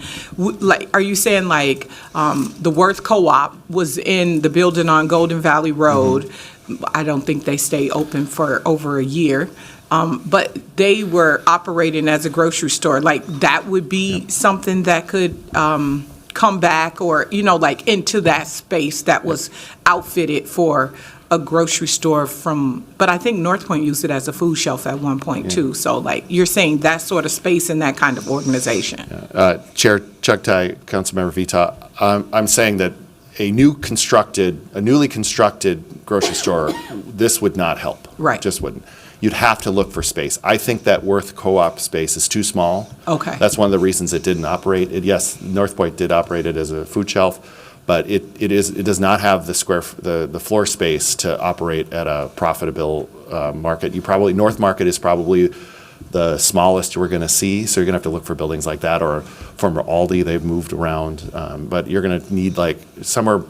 are you saying like the Worth Co-op was in the building on Golden Valley Road? Mm-hmm. I don't think they stay open for over a year. But they were operating as a grocery store. Like that would be something that could come back, or like into that space that was outfitted for a grocery store but I think North Point used it as a food shelf at one point too. So like you're saying that sort of space and that kind of organization. Chair Chugtai, Councilmember Vita, I'm saying that a newly constructed grocery store, this would not help. Right. Just wouldn't. You'd have to look for space. I think that Worth Co-op space is too small. Okay. That's one of the reasons it didn't operate. Yes, North Point did operate it as a food shelf, but it does not have the floor space to operate at a profitable market. North Market is probably the smallest we're going to see, so you're going to have to look for buildings like that, or from Aldi, they've moved around, but you're going to need like somewhere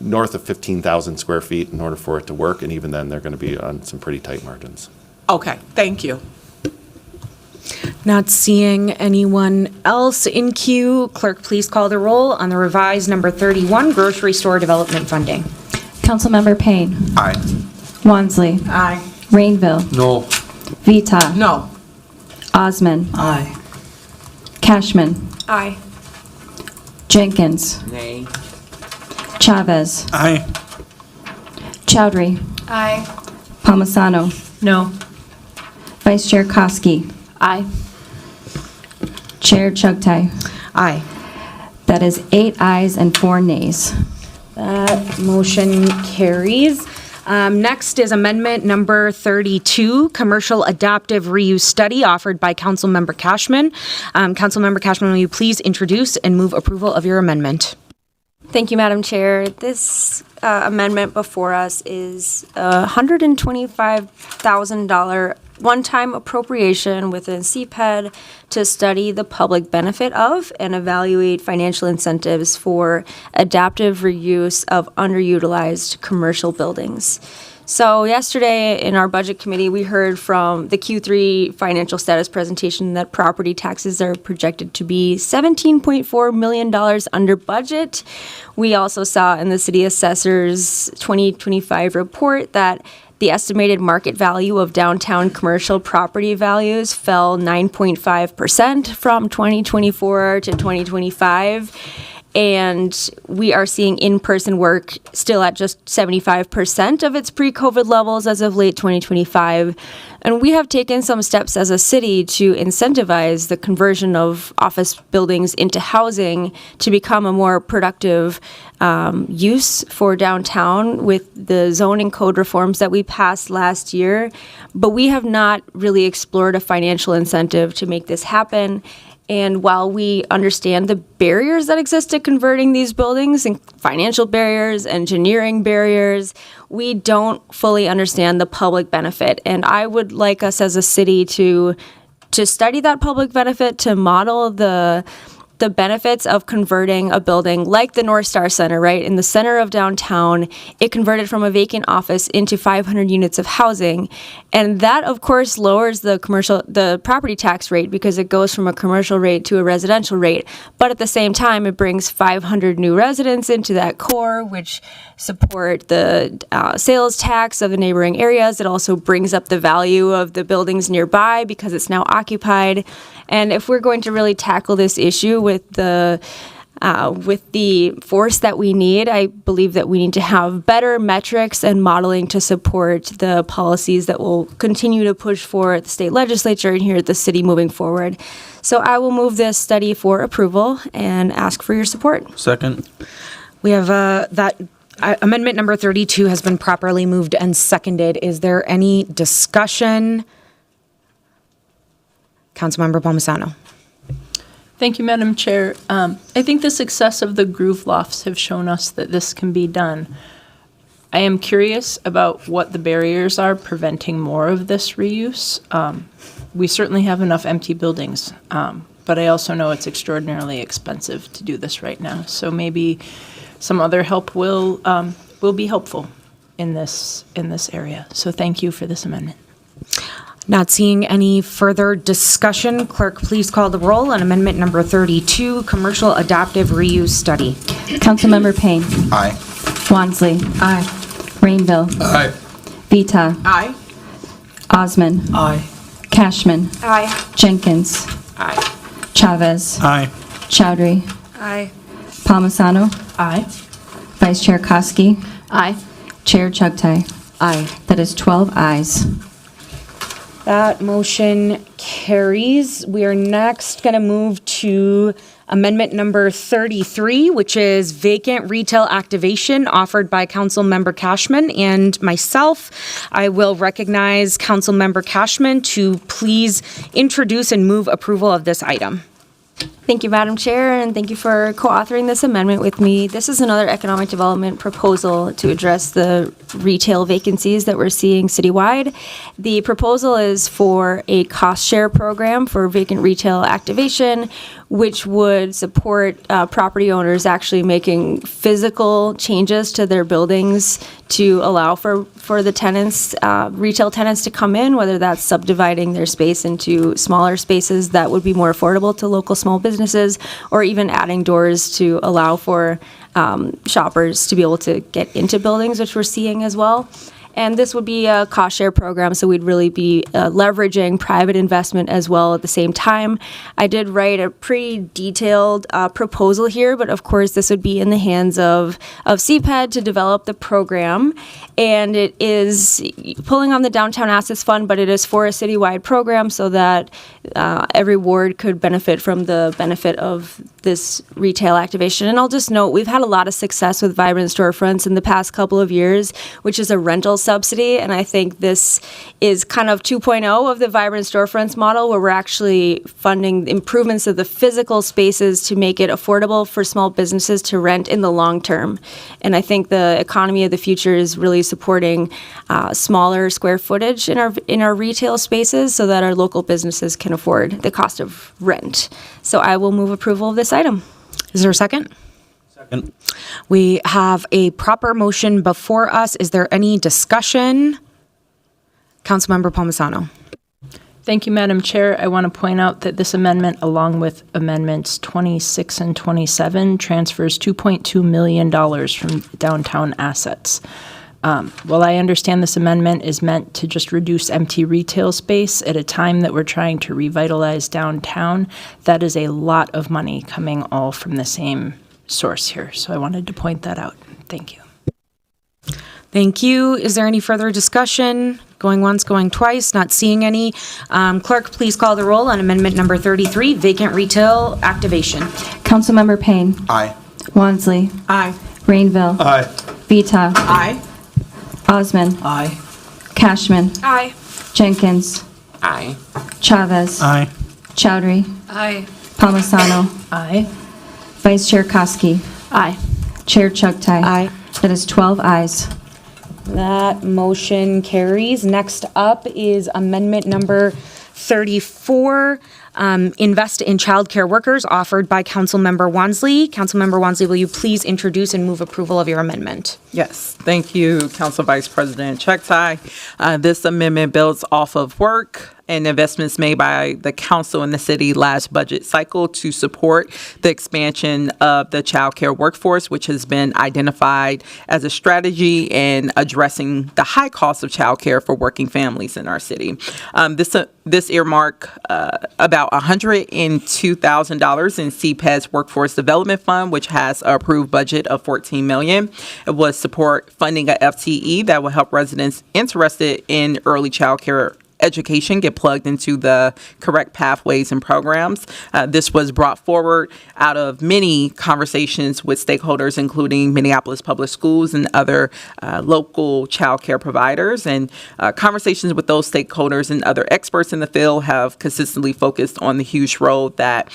north of 15,000 square feet in order for it to work, and even then they're going to be on some pretty tight margins. Okay, thank you. Not seeing anyone else in queue. Clerk, please call the roll on the revised number 31 grocery store development funding. Councilmember Payne. Aye. Wansley. Aye. Rainville. No. Vita. No. Osman. Aye. Cashman. Aye. Jenkins. Nay. Chavez. Aye. Chowdhury. Aye. Palmisano. No. Vice Chair Kosky. Aye. Chair Chugtai. Aye. That is 8 ayes and 4 nays. That motion carries. Next is amendment number 32, commercial adaptive reuse study offered by Councilmember Cashman. Councilmember Cashman, will you please introduce and move approval of your amendment? Thank you, Madam Chair. This amendment before us is a $125,000 one-time appropriation within CPED to study the public benefit of and evaluate financial incentives for adaptive reuse of underutilized commercial buildings. So yesterday in our budget committee, we heard from the Q3 financial status presentation that property taxes are projected to be $17.4 million under budget. We also saw in the city assessor's 2025 report that the estimated market value of downtown commercial property values fell 9.5% from 2024 to 2025. And we are seeing in-person work still at just 75% of its pre-COVID levels as of late 2025. And we have taken some steps as a city to incentivize the conversion of office buildings into housing to become a more productive use for downtown with the zoning code reforms that we passed last year. But we have not really explored a financial incentive to make this happen. And while we understand the barriers that exist to converting these buildings, and financial barriers, engineering barriers, we don't fully understand the public benefit. And I would like us as a city to study that public benefit, to model the benefits of converting a building like the North Star Center, right? In the center of downtown, it converted from a vacant office into 500 units of housing. And that, of course, lowers the property tax rate because it goes from a commercial rate to a residential rate. But at the same time, it brings 500 new residents into that core, which support the sales tax of the neighboring areas. It also brings up the value of the buildings nearby because it's now occupied. And if we're going to really tackle this issue with the force that we need, I believe that we need to have better metrics and modeling to support the policies that will continue to push for the state legislature and here at the city moving forward. So I will move this study for approval and ask for your support. Second. We have amendment number 32 has been properly moved and seconded. Is there any discussion? Councilmember Palmisano. Thank you, Madam Chair. I think the success of the Groove Lofts have shown us that this can be done. I am curious about what the barriers are preventing more of this reuse. We certainly have enough empty buildings, but I also know it's extraordinarily expensive to do this right now. So maybe some other help will be helpful in this area. So thank you for this amendment. Not seeing any further discussion, clerk, please call the roll on amendment number 32, commercial adaptive reuse study. Councilmember Payne. Aye. Wansley. Aye. Rainville. Aye. Vita. Aye. Osman. Aye. Cashman. Aye. Jenkins. Aye. Chavez. Aye. Chowdhury. Aye. Palmisano. Aye. Vice Chair Kosky. Aye. Chair Chugtai. Aye. That is 12 ayes. That motion carries. We are next going to move to amendment number 33, which is vacant retail activation offered by Councilmember Cashman and myself. I will recognize Councilmember Cashman to please introduce and move approval of this item. Thank you, Madam Chair, and thank you for co-authoring this amendment with me. This is another economic development proposal to address the retail vacancies that we're seeing citywide. The proposal is for a cost share program for vacant retail activation, which would support property owners actually making physical changes to their buildings to allow for the tenants, retail tenants to come in, whether that's subdividing their space into smaller spaces that would be more affordable to local small businesses, or even adding doors to allow for shoppers to be able to get into buildings, which we're seeing as well. And this would be a cost share program, so we'd really be leveraging private investment as well at the same time. I did write a pretty detailed proposal here, but of course this would be in the hands of CPED to develop the program. And it is pulling on the Downtown Assets Fund, but it is for a citywide program so that every ward could benefit from the benefit of this retail activation. And I'll just note, we've had a lot of success with Vibrant Storefronts in the past couple of years, which is a rental subsidy. And I think this is kind of 2.0 of the Vibrant Storefronts model, where we're actually funding improvements of the physical spaces to make it affordable for small businesses to rent in the long term. And I think the economy of the future is really supporting smaller square footage in our retail spaces so that our local businesses can afford the cost of rent. So I will move approval of this item. Is there a second? Second. We have a proper motion before us. Is there any discussion? Councilmember Palmisano. Thank you, Madam Chair. I want to point out that this amendment, along with amendments 26 and 27, transfers $2.2 million from downtown assets. While I understand this amendment is meant to just reduce empty retail space at a time that we're trying to revitalize downtown, that is a lot of money coming all from the same source here. So I wanted to point that out. Thank you. Thank you. Is there any further discussion? Going once, going twice, not seeing any. Clerk, please call the roll on amendment number 33, vacant retail activation. Councilmember Payne. Aye. Wansley. Aye. Rainville. Aye. Vita. Aye. Osman. Aye. Cashman. Aye. Jenkins. Aye. Chavez. Aye. Chowdhury. Aye. Palmisano. Aye. Vice Chair Koski. Aye. Chair Chugtai. Aye. That is 12 ayes. That motion carries. Next up is amendment number 34, invest in childcare workers, offered by Councilmember Wansley. Councilmember Wansley, will you please introduce and move approval of your amendment? Yes, thank you, Council Vice President Chugtai. This amendment builds off of work and investments made by the council and the city last budget cycle to support the expansion of the child care workforce, which has been identified as a strategy in addressing the high cost of child care for working families in our city. This earmark about $102,000 in CPED's Workforce Development Fund, which has an approved budget of $14 million. It will support funding a FTE that will help residents interested in early child care education get plugged into the correct pathways and programs. This was brought forward out of many conversations with stakeholders, including Minneapolis Public Schools and other local child care providers. And conversations with those stakeholders and other experts in the field have consistently focused on the huge role that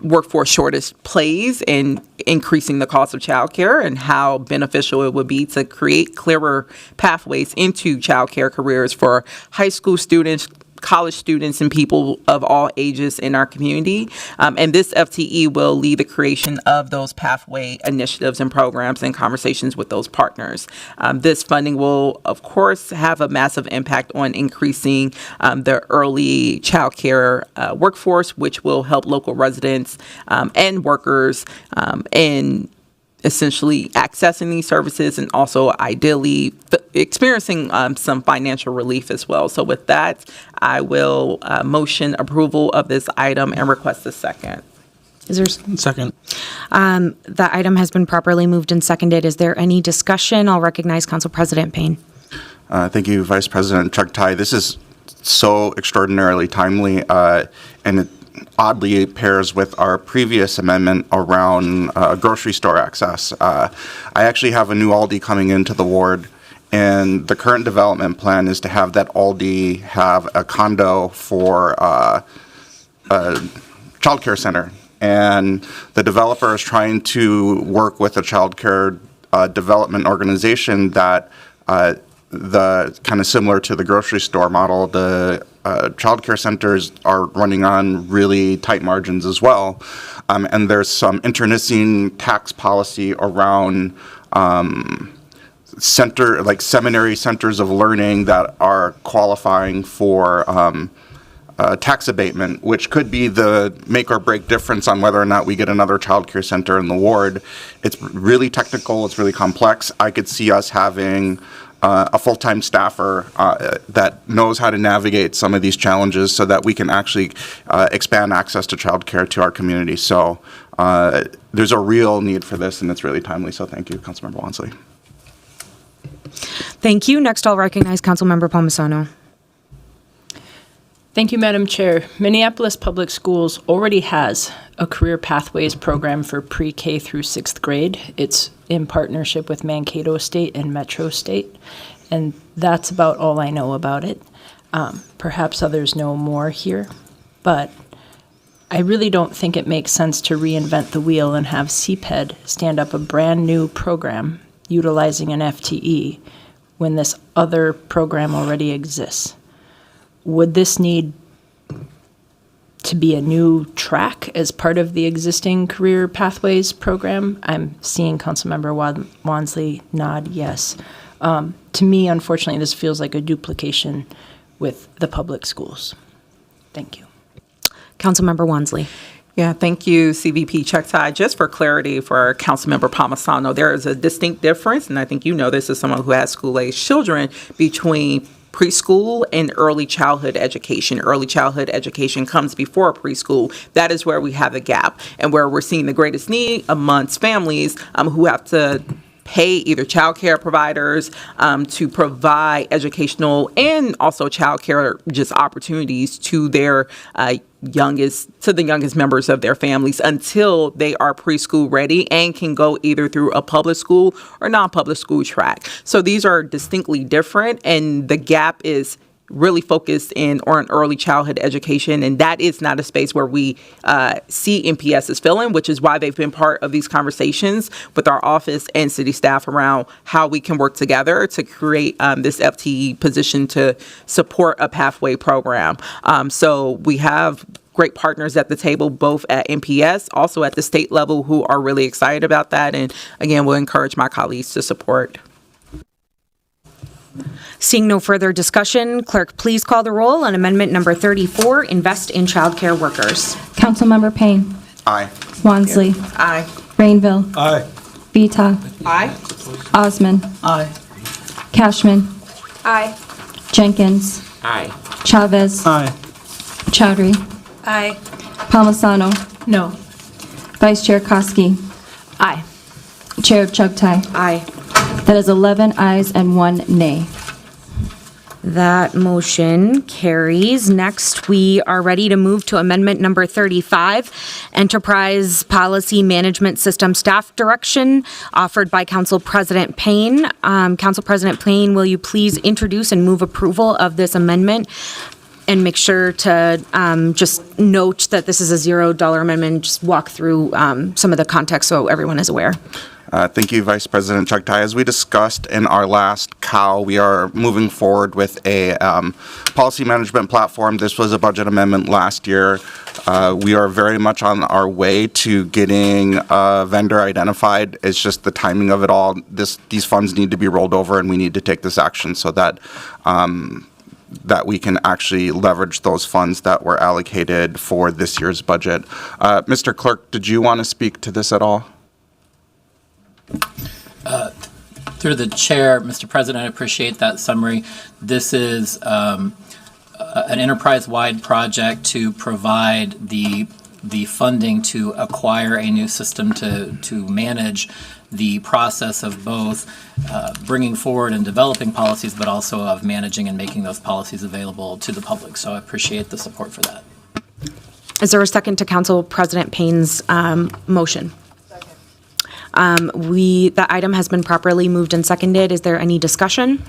workforce shortage plays in increasing the cost of child care and how beneficial it would be to create clearer pathways into child care careers for high school students, college students, and people of all ages in our community. And this FTE will lead the creation of those pathway initiatives and programs and conversations with those partners. This funding will, of course, have a massive impact on increasing the early child care workforce, which will help local residents and workers in essentially accessing these services and also ideally experiencing some financial relief as well. So with that, I will motion approval of this item and request a second. Is there? Second. The item has been properly moved and seconded. Is there any discussion? I'll recognize Council President Payne. Thank you, Vice President Chugtai. This is so extraordinarily timely, and it oddly pairs with our previous amendment around grocery store access. I actually have a new Aldi coming into the ward, and the current development plan is to have that Aldi have a condo for a childcare center. And the developer is trying to work with a childcare development organization that the kind of similar to the grocery store model, the childcare centers are running on really tight margins as well. And there's some internecine tax policy around seminary centers of learning that are qualifying for tax abatement, which could be the make or break difference on whether or not we get another childcare center in the ward. It's really technical, it's really complex. I could see us having a full-time staffer that knows how to navigate some of these challenges so that we can actually expand access to childcare to our community. So there's a real need for this, and it's really timely. So thank you, Councilmember Wansley. Thank you. Next, I'll recognize Councilmember Palmisano. Thank you, Madam Chair. Minneapolis Public Schools already has a career pathways program for pre-K through 6th grade. It's in partnership with Mankato State and Metro State, and that's about all I know about it. Perhaps others know more here, but I really don't think it makes sense to reinvent the wheel and have CPED stand up a brand new program utilizing an FTE when this other program already exists. Would this need to be a new track as part of the existing Career Pathways program? I'm seeing Councilmember Wansley nod yes. To me, unfortunately, this feels like a duplication with the public schools. Thank you. Councilmember Wansley. Yeah, thank you, CVP Chuktai. Just for clarity for Councilmember Palmisano, there is a distinct difference, and I think you know this as someone who has school-age children, between preschool and early childhood education. Early childhood education comes before preschool. That is where we have a gap and where we're seeing the greatest need amongst families who have to pay either child care providers to provide educational and also child care just opportunities to their the youngest members of their families until they are preschool ready and can go either through a public school or non-public school track. So these are distinctly different, and the gap is really focused on early childhood education, and that is not a space where we see MPS is filling, which is why they've been part of these conversations with our office and city staff around how we can work together to create this FTE position to support a pathway program. So we have great partners at the table, both at MPS, also at the state level, who are really excited about that, and again, we'll encourage my colleagues to support. Seeing no further discussion, clerk, please call the roll on amendment number 34, invest in childcare workers. Councilmember Payne. Aye. Wansley. Aye. Rainville. Aye. Vita. Aye. Osman. Aye. Cashman. Aye. Jenkins. Aye. Chavez. Aye. Chowdhury. Aye. Palmisano. No. Vice Chair Koski. Aye. Chair Chuktai. Aye. That is 11 ayes and 1 nay. That motion carries. Next, we are ready to move to amendment number 35, Enterprise Policy Management System Staff Direction, offered by Council President Payne. Council President Payne, will you please introduce and move approval of this amendment? And make sure to just note that this is a $0 amendment. Just walk through some of the context so everyone is aware. Thank you, Vice President Chuktai. As we discussed in our last COW, we are moving forward with a policy management platform. This was a budget amendment last year. We are very much on our way to getting a vendor identified. It's just the timing of it all. These funds need to be rolled over, and we need to take this action so that that we can actually leverage those funds that were allocated for this year's budget. Mr. Clerk, did you want to speak to this at all? Through the chair, Mr. President, I appreciate that summary. This is an enterprise-wide project to provide the funding to acquire a new system to manage the process of both bringing forward and developing policies, but also of managing and making those policies available to the public. So I appreciate the support for that. Is there a second to Council President Payne's motion? The item has been properly moved and seconded. Is there any discussion?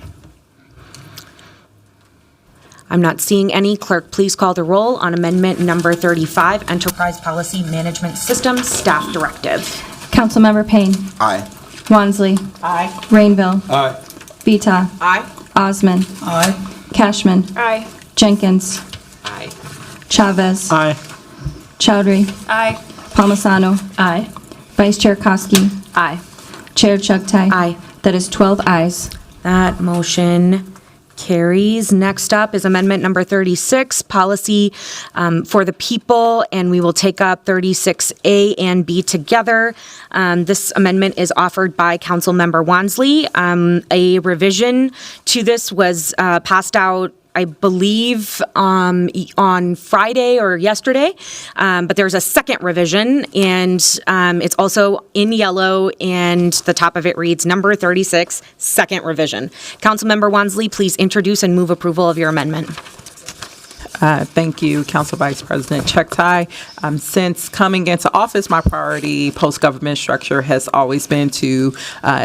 I'm not seeing any. Clerk, please call the roll on amendment number 35, Enterprise Policy Management System Staff Directive. Councilmember Payne. Aye. Wansley. Aye. Rainville. Aye. Vita. Aye. Osman. Aye. Cashman. Aye. Jenkins. Aye. Chavez. Aye. Chowdhury. Aye. Palmisano. Aye. Vice Chair Koski. Aye. Chair Chuktai. Aye. That is 12 ayes. That motion Carries. Next up is amendment number 36, policy for the people, and we will take up 36A and B together. This amendment is offered by Councilmember Wansley. A revision to this was passed out, I believe, on Friday or yesterday, but there's a second revision, and it's also in yellow, and the top of it reads number 36, second revision. Councilmember Wansley, please introduce and move approval of your amendment. Thank you, Council Vice President Chuktai. Since coming into office, my priority post-government structure has always been to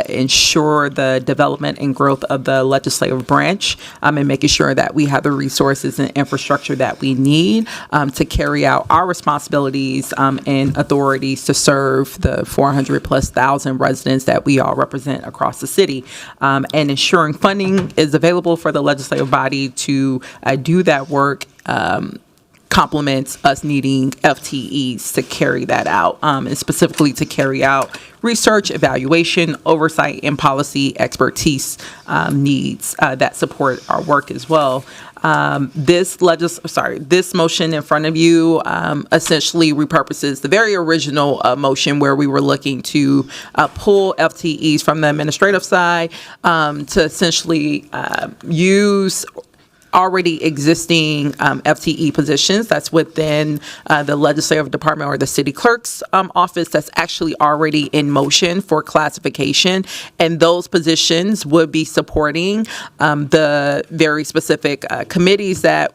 ensure the development and growth of the legislative branch and making sure that we have the resources and infrastructure that we need to carry out our responsibilities and authorities to serve the 400,000+ residents that we all represent across the city, and ensuring funding is available for the legislative body to do that work complements us needing FTEs to carry that out, and specifically to carry out research, evaluation, oversight, and policy expertise needs that support our work as well. This motion in front of you essentially repurposes the very original motion where we were looking to pull FTEs from the administrative side to essentially use already existing FTE positions that's within the legislative department or the city clerk's office that's actually already in motion for classification. And those positions would be supporting the very specific committees that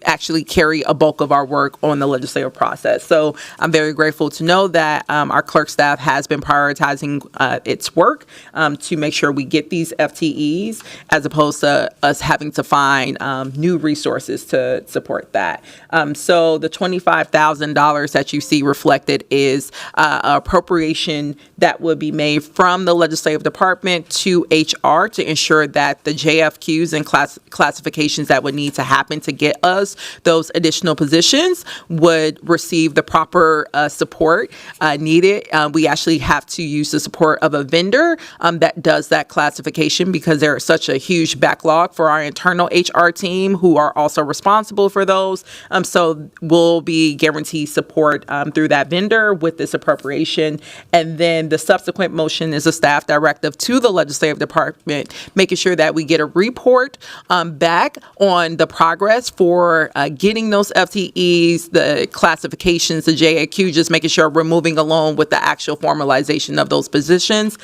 actually carry a bulk of our work on the legislative process. So I'm very grateful to know that our clerk staff has been prioritizing its work to make sure we get these FTEs as opposed to us having to find new resources to support that. So the $25,000 that you see reflected is an appropriation that would be made from the legislative department to HR to ensure that the JFQs and classifications that would need to happen to get us those additional positions would receive the proper support needed. We actually have to use the support of a vendor that does that classification because there is such a huge backlog for our internal HR team who are also responsible for those. So we'll be guaranteed support through that vendor with this appropriation. And then the subsequent motion is a staff directive to the legislative department, making sure that we get a report back on the progress for getting those FTEs, the classifications, the JAQ, just making sure we're moving along with the actual formalization of those positions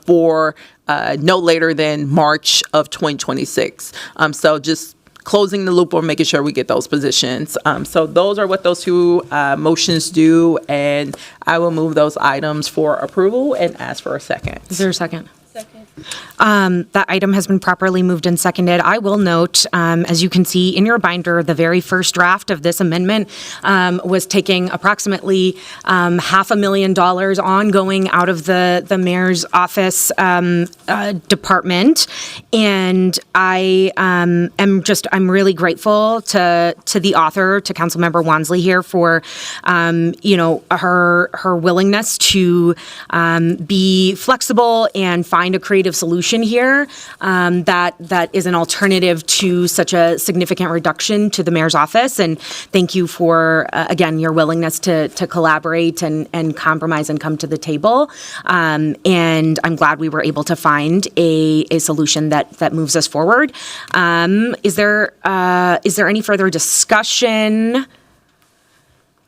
for no later than March of 2026. So just closing the loop on making sure we get those positions. So those are what those two motions do, and I will move those items for approval and ask for a second. Is there a second? That item has been properly moved and seconded. I will note, as you can see in your binder, the very first draft of this amendment was taking approximately $500,000 ongoing out of the mayor's office department, and I'm really grateful to the author, to Councilmember Wansley here for her willingness to be flexible and find a creative solution here that is an alternative to such a significant reduction to the mayor's office. And thank you for, again, your willingness to collaborate and compromise and come to the table. And I'm glad we were able to find a solution that moves us forward. Is there any further discussion?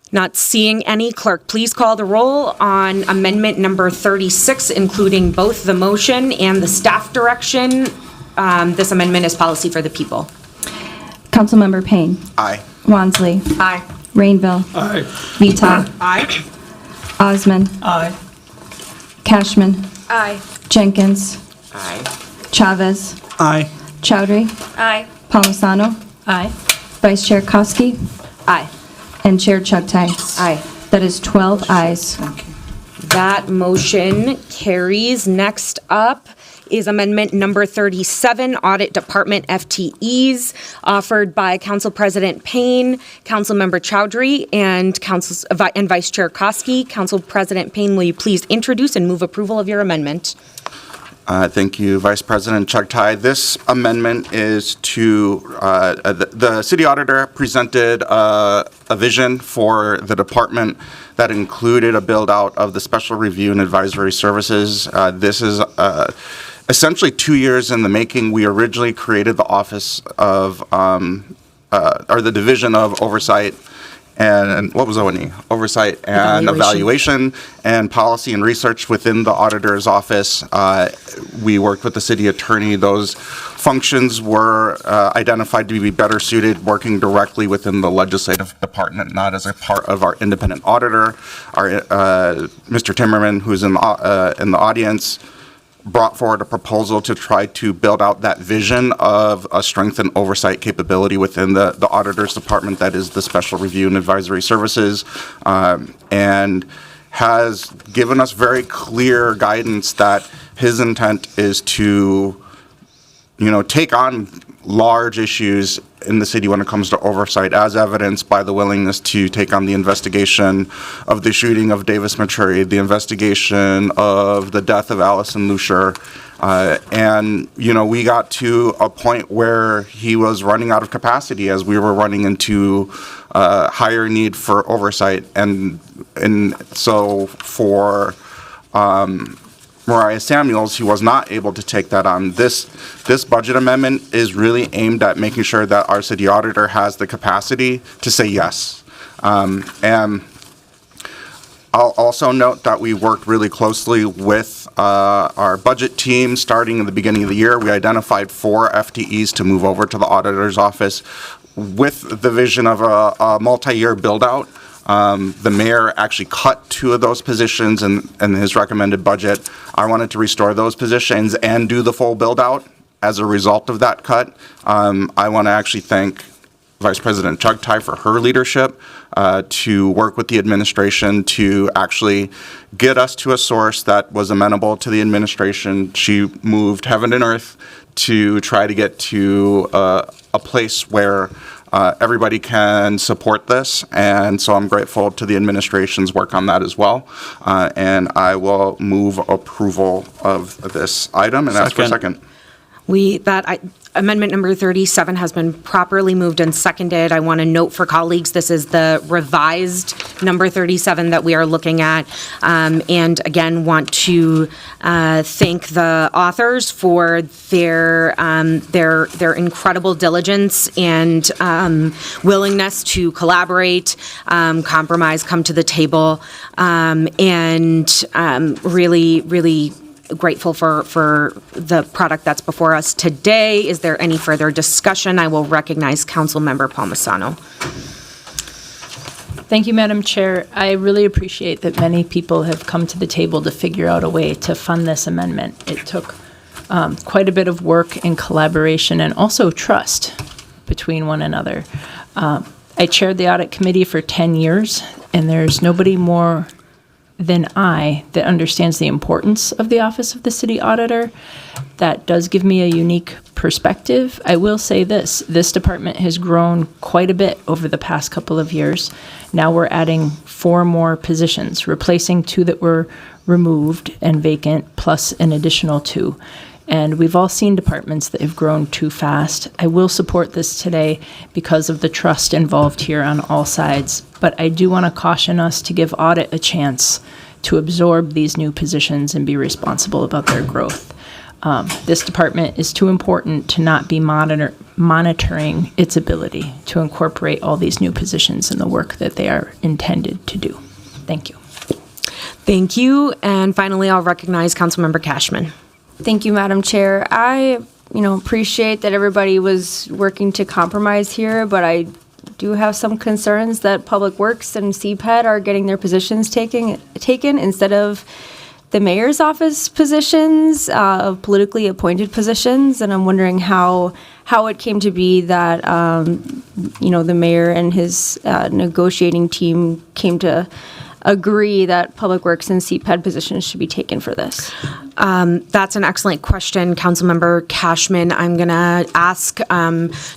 Not seeing any. Clerk, please call the roll on amendment number 36, including both the motion and the staff direction. This amendment is policy for the people. Councilmember Payne. Aye. Wansley. Aye. Rainville. Aye. Vita. Aye. Osman. Aye. Cashman. Aye. Jenkins. Aye. Chavez. Aye. Chowdhury. Aye. Palmisano. Aye. Vice Chair Kosky. Aye. And Chair Chuktai. Aye. That is 12 ayes. That motion carries. Next up is amendment number 37, Audit Department FTEs, offered by Council President Payne, Councilmember Chowdhury, and Vice Chair Kosky. Council President Payne, will you please introduce and move approval of your amendment? Thank you, Vice President Chugtai. This amendment is to, the city auditor presented a vision for the department that included a build-out of the special review and advisory services. This is essentially 2 years in the making. We originally created the office of, or the division of oversight and what was O&E? Oversight and evaluation and policy and research within the auditor's office. We worked with the city attorney. Those functions were identified to be better suited working directly within the legislative department, not as a part of our independent auditor. Our Mr. Timmerman, who's in the audience, brought forward a proposal to try to build out that vision of a strengthened oversight capability within the auditor's department, that is the special review and advisory services, and has given us very clear guidance that his intent is to, take on large issues in the city when it comes to oversight, as evidenced by the willingness to take on the investigation of the shooting of Davis Maturi, the investigation of the death of Allison Lucier. And, we got to a point where he was running out of capacity as we were running into higher need for oversight. And so for Mariah Samuels, he was not able to take that on. This budget amendment is really aimed at making sure that our city auditor has the capacity to say yes. And I'll also note that we worked really closely with our budget team starting in the beginning of the year. We identified 4 FTEs to move over to the auditor's office with the vision of a multi-year build-out. The mayor actually cut 2 of those positions in his recommended budget. I wanted to restore those positions and do the full build-out as a result of that cut. I want to actually thank Vice President Chugtai for her leadership to work with the administration to actually get us to a source that was amenable to the administration. She moved heaven and earth to try to get to a place where everybody can support this, and so I'm grateful to the administration's work on that as well. And I will move approval of this item and ask for a second. Amendment number 37 has been properly moved and seconded. I want to note for colleagues, this is the revised number 37 that we are looking at. And again, want to thank the authors for their incredible diligence and willingness to collaborate, compromise, come to the table, and really grateful for the product that's before us today. Is there any further discussion? I will recognize Councilmember Palmisano. Thank you, Madam Chair. I really appreciate that many people have come to the table to figure out a way to fund this amendment. It took quite a bit of work and collaboration and also trust between one another. I chaired the audit committee for 10 years, and there's nobody more than I that understands the importance of the Office of the City Auditor. That does give me a unique perspective. I will say this department has grown quite a bit over the past couple of years. Now we're adding 4 more positions, replacing 2 that were removed and vacant, plus an additional 2. And we've all seen departments that have grown too fast. I will support this today because of the trust involved here on all sides. But I do want to caution us to give audit a chance to absorb these new positions and be responsible about their growth. This department is too important to not be monitoring its ability to incorporate all these new positions in the work that they are intended to do. Thank you. Thank you. And finally, I'll recognize Councilmember Cashman. Thank you, Madam Chair. I, appreciate that everybody was working to compromise here, but I do have some concerns that Public Works and CPED are getting their positions taken instead of the mayor's office positions, of politically appointed positions. And I'm wondering how it came to be that, the mayor and his negotiating team came to agree that Public Works and CPED positions should be taken for this? That's an excellent question, Councilmember Cashman. I'm going to ask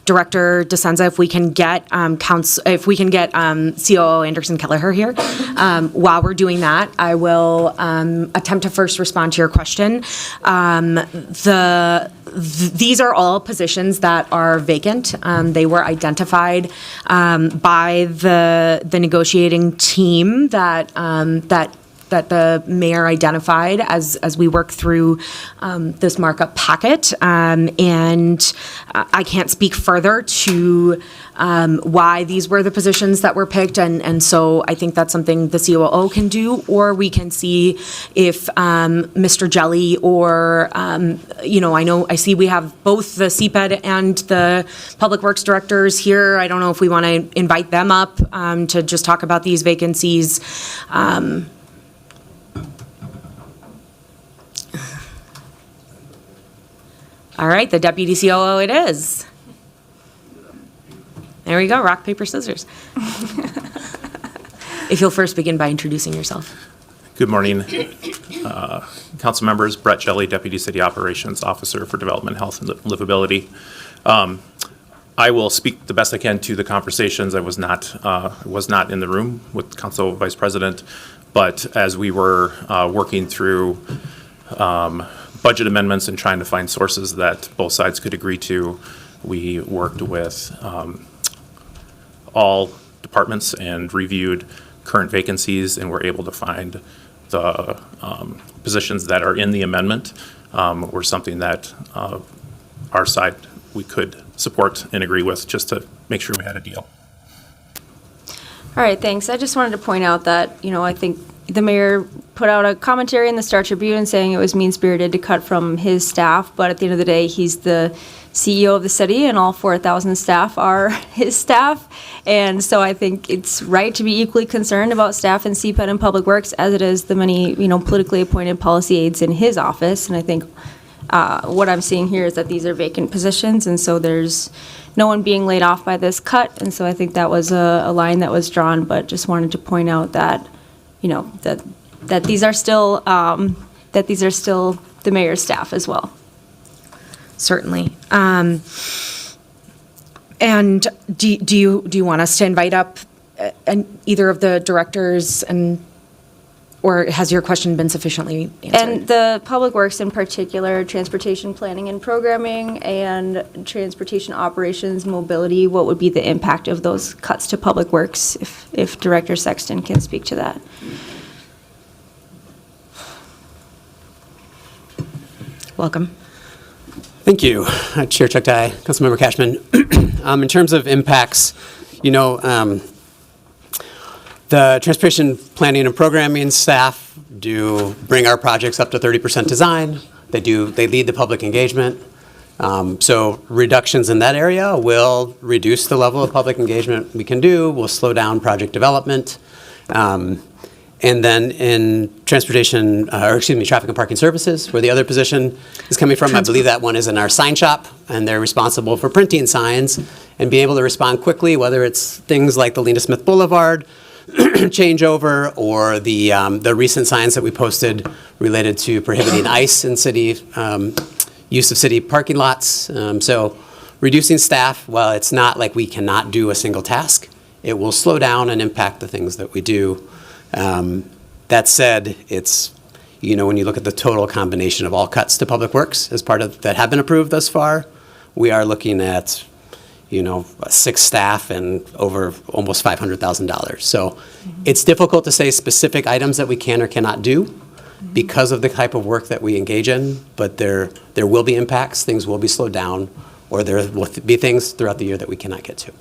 Director DeSenza if we can get COO Anderson Kelleher here. While we're doing that, I will attempt to first respond to your question. These are all positions that are vacant. They were identified by the negotiating team that the mayor identified as we work through this markup packet. And I can't speak further to why these were the positions that were picked. And so I think that's something the COO can do, or we can see if Mr. Jelly or, I see we have both the CPED and the Public Works directors here. I don't know if we want to invite them up to just talk about these vacancies. All right, the deputy COO it is. There we go, rock, paper, scissors. If you'll first begin by introducing yourself. Good morning, council members. Brett Jelly, Deputy City Operations Officer for Development, Health, and Livability. I will speak the best I can to the conversations. I was not in the room with Council Vice President, but as we were working through budget amendments and trying to find sources that both sides could agree to, we worked with all departments and reviewed current vacancies, and were able to find the positions that are in the amendment were something that our side we could support and agree with, just to make sure we had a deal. All right, thanks. I just wanted to point out that, I think the mayor put out a commentary in the Star Tribune saying it was mean-spirited to cut from his staff, but at the end of the day, he's the CEO of the city, and all 4,000 staff are his staff. And so I think it's right to be equally concerned about staff in CPED and Public Works as it is the many, politically appointed policy aides in his office. And I think what I'm seeing here is that these are vacant positions, and so there's no one being laid off by this cut. And so I think that was a line that was drawn, but just wanted to point out that, that these are still the mayor's staff as well. Certainly. And do you want us to invite up either of the directors, or has your question been sufficiently answered? And the Public Works in particular, transportation planning and programming, and transportation operations mobility, what would be the impact of those cuts to Public Works, if Director Sexton can speak to that? Welcome. Thank you, Chair Chuck Dye, Councilmember Cashman. In terms of impacts, the transportation planning and programming staff do bring our projects up to 30% design. They lead the public engagement. So reductions in that area will reduce the level of public engagement we can do, will slow down project development. And then in traffic and parking services, where the other position is coming from, I believe that one is in our sign shop, and they're responsible for printing signs and being able to respond quickly, whether it's things like the Lena Smith Boulevard changeover, or the recent signs that we posted related to prohibiting ICE in city, use of city parking lots. So reducing staff, while it's not like we cannot do a single task, it will slow down and impact the things that we do. That said, it's, when you look at the total combination of all cuts to Public Works as part of that have been approved thus far, we are looking at, 6 staff and over almost $500,000. So it's difficult to say specific items that we can or cannot do because of the type of work that we engage in, but there will be impacts, things will be slowed down, or there will be things throughout the year that we cannot get to.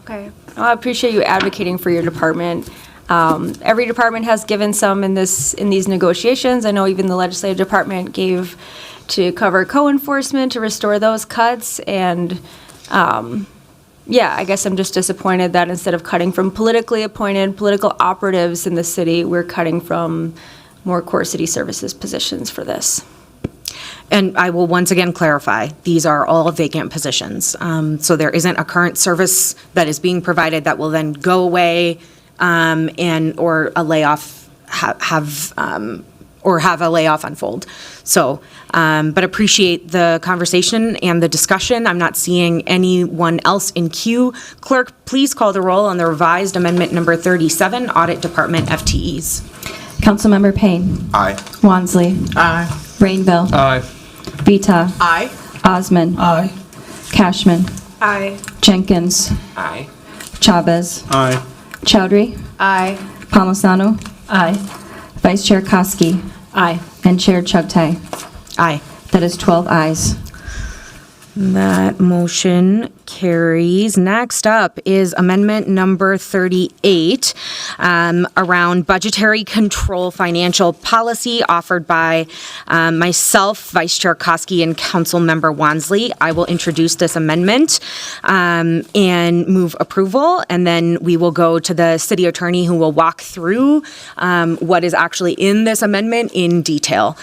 Okay. Well, I appreciate you advocating for your department. Every department has given some in these negotiations. I know even the legislative department gave to cover co-enforcement to restore those cuts. And I guess I'm just disappointed that instead of cutting from politically appointed political operatives in the city, we're cutting from more core city services positions for this. And I will once again clarify, these are all vacant positions. So there isn't a current service that is being provided that will then go away and or a layoff have a layoff unfold. So, but appreciate the conversation and the discussion. I'm not seeing anyone else in queue. Clerk, please call the roll on the revised amendment number 37, Audit Department FTEs. Councilmember Payne. Aye. Wansley. Aye. Rainville. Aye. Vita. Aye. Osman. Aye. Cashman. Aye. Jenkins. Aye. Chavez. Aye. Chowdhury. Aye. Palmisano. Aye. Vice Chair Koski. Aye. And Chair Chugtai. Aye. That is 12 ayes. That motion carries. Next up is amendment number 38, around budgetary control financial policy, offered by myself, Vice Chair Koski, and Councilmember Wansley. I will introduce this amendment and move approval, and then we will go to the city attorney, who will walk through what is actually in this amendment in detail.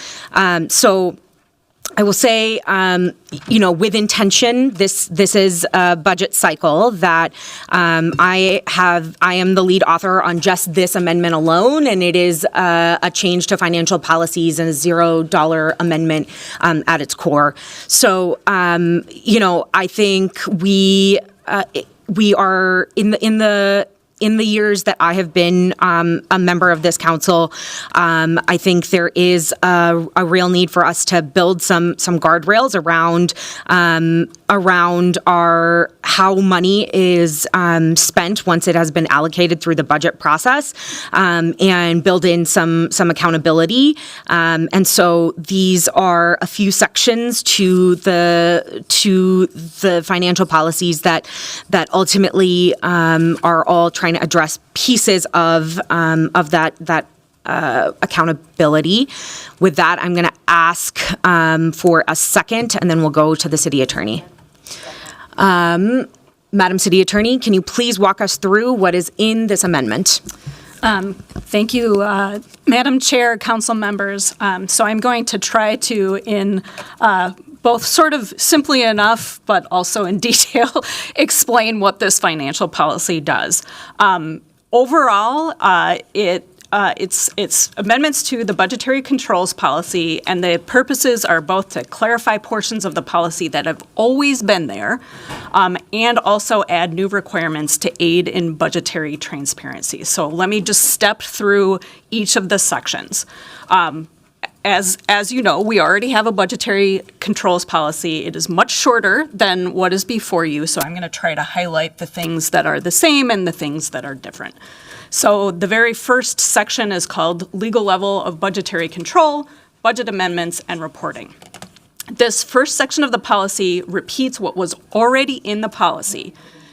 So I will say, with intention, this is a budget cycle that I am the lead author on just this amendment alone, and it is a change to financial policies and a $0 amendment at its core. So, I think we are in the years that I have been a member of this council, I think there is a real need for us to build some guardrails around our how money is spent once it has been allocated through the budget process, and build in some accountability. And so these are a few sections to the financial policies that ultimately are all trying to address pieces of that accountability. With that, I'm going to ask for a second, and then we'll go to the city attorney. Madam City Attorney, can you please walk us through what is in this amendment? Thank you, Madam Chair, council members. So I'm going to try to, in both sort of simply enough, but also in detail, explain what this financial policy does. Overall, it's amendments to the budgetary controls policy, and the purposes are both to clarify portions of the policy that have always been there, and also add new requirements to aid in budgetary transparency. So let me just step through each of the sections. As you know, we already have a budgetary controls policy. It is much shorter than what is before you, so I'm going to try to highlight the things that are the same and the things that are different. So the very first section is called Legal Level of Budgetary Control, Budget Amendments, and Reporting. This first section of the policy repeats what was already in the policy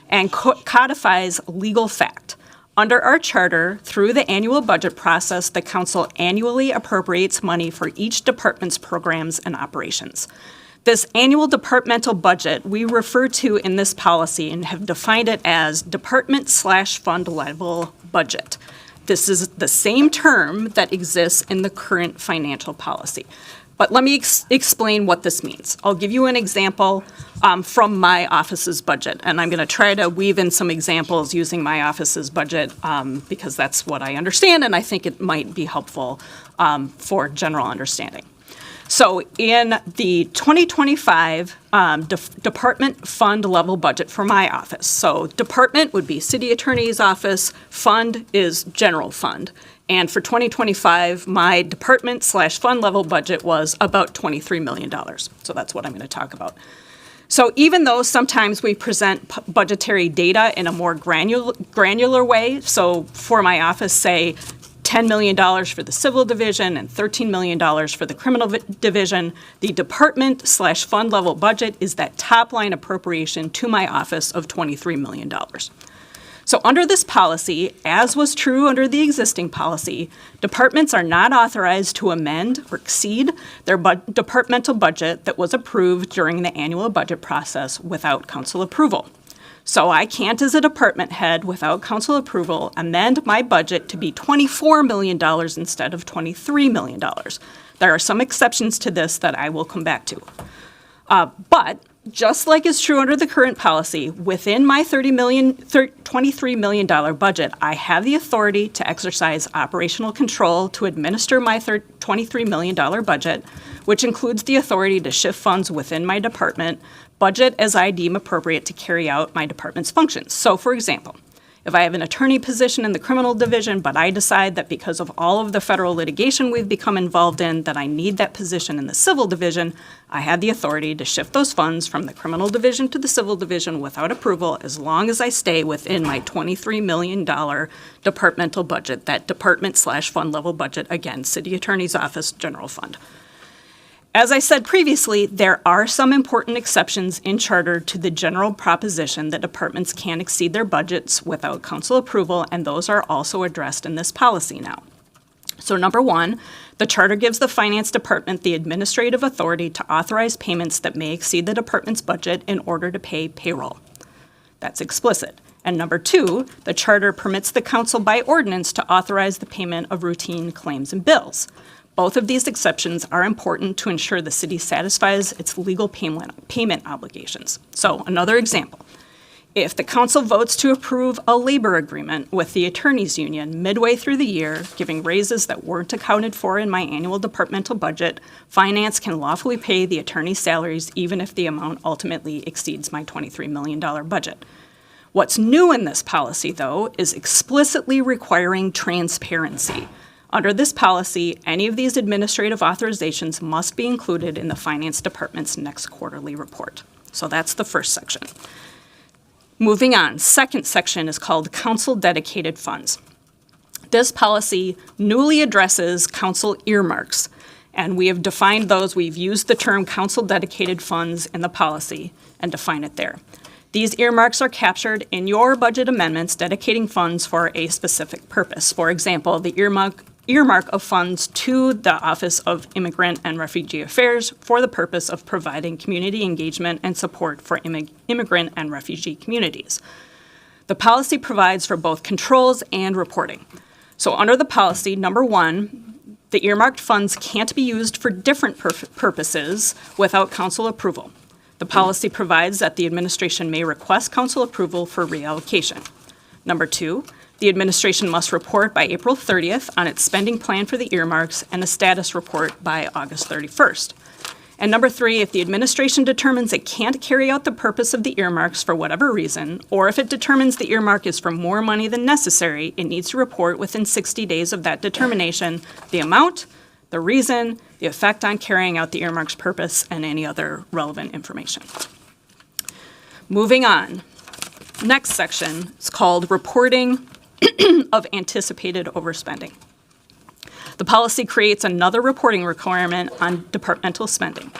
and codifies legal fact. Under our charter, through the annual budget process, the council annually appropriates money for each department's programs and operations. This annual departmental budget we refer to in this policy and have defined it as department/fund level budget. This is the same term that exists in the current financial policy. But let me explain what this means. I'll give you an example from my office's budget, and I'm going to try to weave in some examples using my office's budget because that's what I understand, and I think it might be helpful for general understanding. So in the 2025 department fund level budget for my office, so department would be city attorney's office, fund is general fund. And for 2025, my department/fund level budget was about $23 million. So that's what I'm going to talk about. So even though sometimes we present budgetary data in a more granular way, so for my office, say, $10 million for the civil division and $13 million for the criminal division, the department/fund level budget is that top line appropriation to my office of $23 million. So under this policy, as was true under the existing policy, departments are not authorized to amend or exceed their departmental budget that was approved during the annual budget process without council approval. So I can't, as a department head, without council approval, amend my budget to be $24 million instead of $23 million. There are some exceptions to this that I will come back to. But just like is true under the current policy, within my $23 million budget, I have the authority to exercise operational control to administer my $23 million budget, which includes the authority to shift funds within my department budget as I deem appropriate to carry out my department's functions. So, for example, if I have an attorney position in the criminal division, but I decide that because of all of the federal litigation we've become involved in, that I need that position in the civil division, I have the authority to shift those funds from the criminal division to the civil division without approval, as long as I stay within my $23 million departmental budget, that department/fund level budget, again, City Attorney's Office General Fund. As I said previously, there are some important exceptions in charter to the general proposition that departments can exceed their budgets without council approval, and those are also addressed in this policy now. So number one, the charter gives the finance department the administrative authority to authorize payments that may exceed the department's budget in order to pay payroll. That's explicit. And number two, the charter permits the council by ordinance to authorize the payment of routine claims and bills. Both of these exceptions are important to ensure the city satisfies its legal payment obligations. So another example, if the council votes to approve a labor agreement with the attorneys union midway through the year, giving raises that weren't accounted for in my annual departmental budget, finance can lawfully pay the attorney's salaries even if the amount ultimately exceeds my $23 million budget. What's new in this policy, though, is explicitly requiring transparency. Under this policy, any of these administrative authorizations must be included in the Finance Department's next quarterly report. So that's the first section. Moving on, second section is called Council Dedicated Funds. This policy newly addresses council earmarks, and we have defined those. We've used the term council dedicated funds in the policy and define it there. These earmarks are captured in your budget amendments dedicating funds for a specific purpose. For example, the earmark of funds to the Office of Immigrant and Refugee Affairs for the purpose of providing community engagement and support for immigrant and refugee communities. The policy provides for both controls and reporting. So under the policy, number one, the earmarked funds can't be used for different purposes without council approval. The policy provides that the administration may request council approval for reallocation. Number two, the administration must report by April 30th on its spending plan for the earmarks and a status report by August 31st. And number three, if the administration determines it can't carry out the purpose of the earmarks for whatever reason, or if it determines the earmark is for more money than necessary, it needs to report within 60 days of that determination the amount, the reason, the effect on carrying out the earmark's purpose, and any other relevant information. Moving on, next section is called Reporting of Anticipated Overspending. The policy creates another reporting requirement on departmental spending.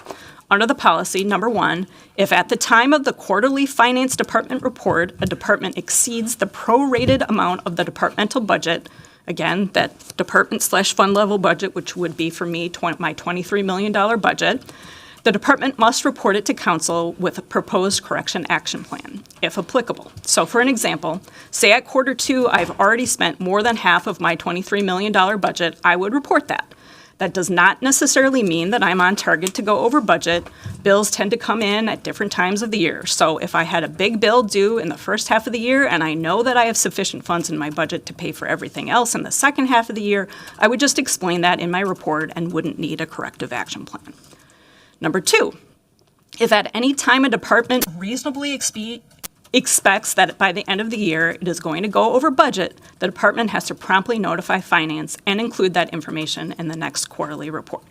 Under the policy, number one, if at the time of the quarterly finance department report, a department exceeds the prorated amount of the departmental budget, again, that department/fund level budget, which would be for me my $23 million budget, the department must report it to council with a proposed correction action plan, if applicable. So for an example, say at quarter two, I've already spent more than half of my $23 million budget, I would report that. That does not necessarily mean that I'm on target to go over budget. Bills tend to come in at different times of the year. So if I had a big bill due in the first half of the year and I know that I have sufficient funds in my budget to pay for everything else in the second half of the year, I would just explain that in my report and wouldn't need a corrective action plan. Number two, if at any time a department reasonably expects that by the end of the year it is going to go over budget, the department has to promptly notify finance and include that information in the next quarterly report.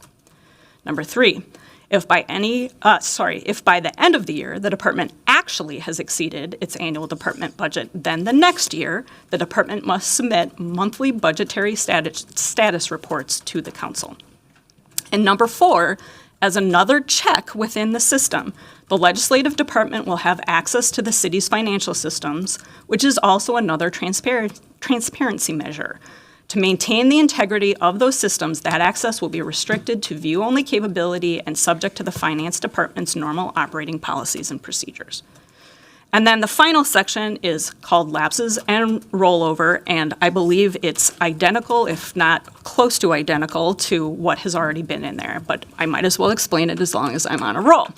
Number three, if by the end of the year the department actually has exceeded its annual department budget, then the next year the department must submit monthly budgetary status reports to the council. And number four, as another check within the system, the legislative department will have access to the city's financial systems, which is also another transparency measure. To maintain the integrity of those systems, that access will be restricted to view-only capability and subject to the finance department's normal operating policies and procedures. And then the final section is called lapses and rollover, and I believe it's identical, if not close to identical, to what has already been in there. But I might as well explain it as long as I'm on a roll.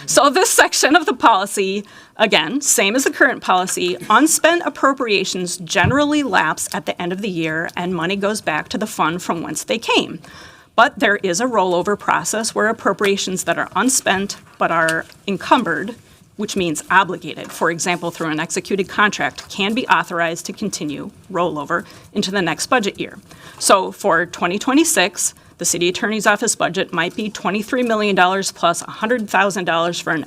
So this section of the policy, again, same as the current policy, unspent appropriations generally lapse at the end of the year, and money goes back to the fund from whence they came. But there is a rollover process where appropriations that are unspent but are encumbered, which means obligated, for example, through an executed contract, can be authorized to continue rollover into the next budget year. So for 2026, the city attorney's office budget might be $23 million plus $100,000 for an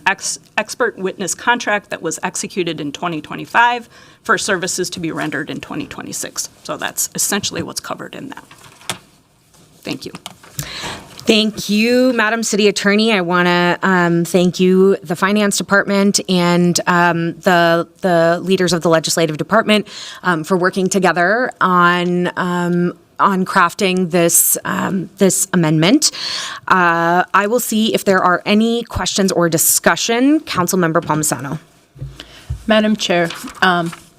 expert witness contract that was executed in 2025 for services to be rendered in 2026. So that's essentially what's covered in that. Thank you. Thank you, Madam City Attorney. I want to thank you, the Finance Department, and the leaders of the Legislative Department for working together on crafting this amendment. I will see if there are any questions or discussion. Councilmember Palmisano. Madam Chair,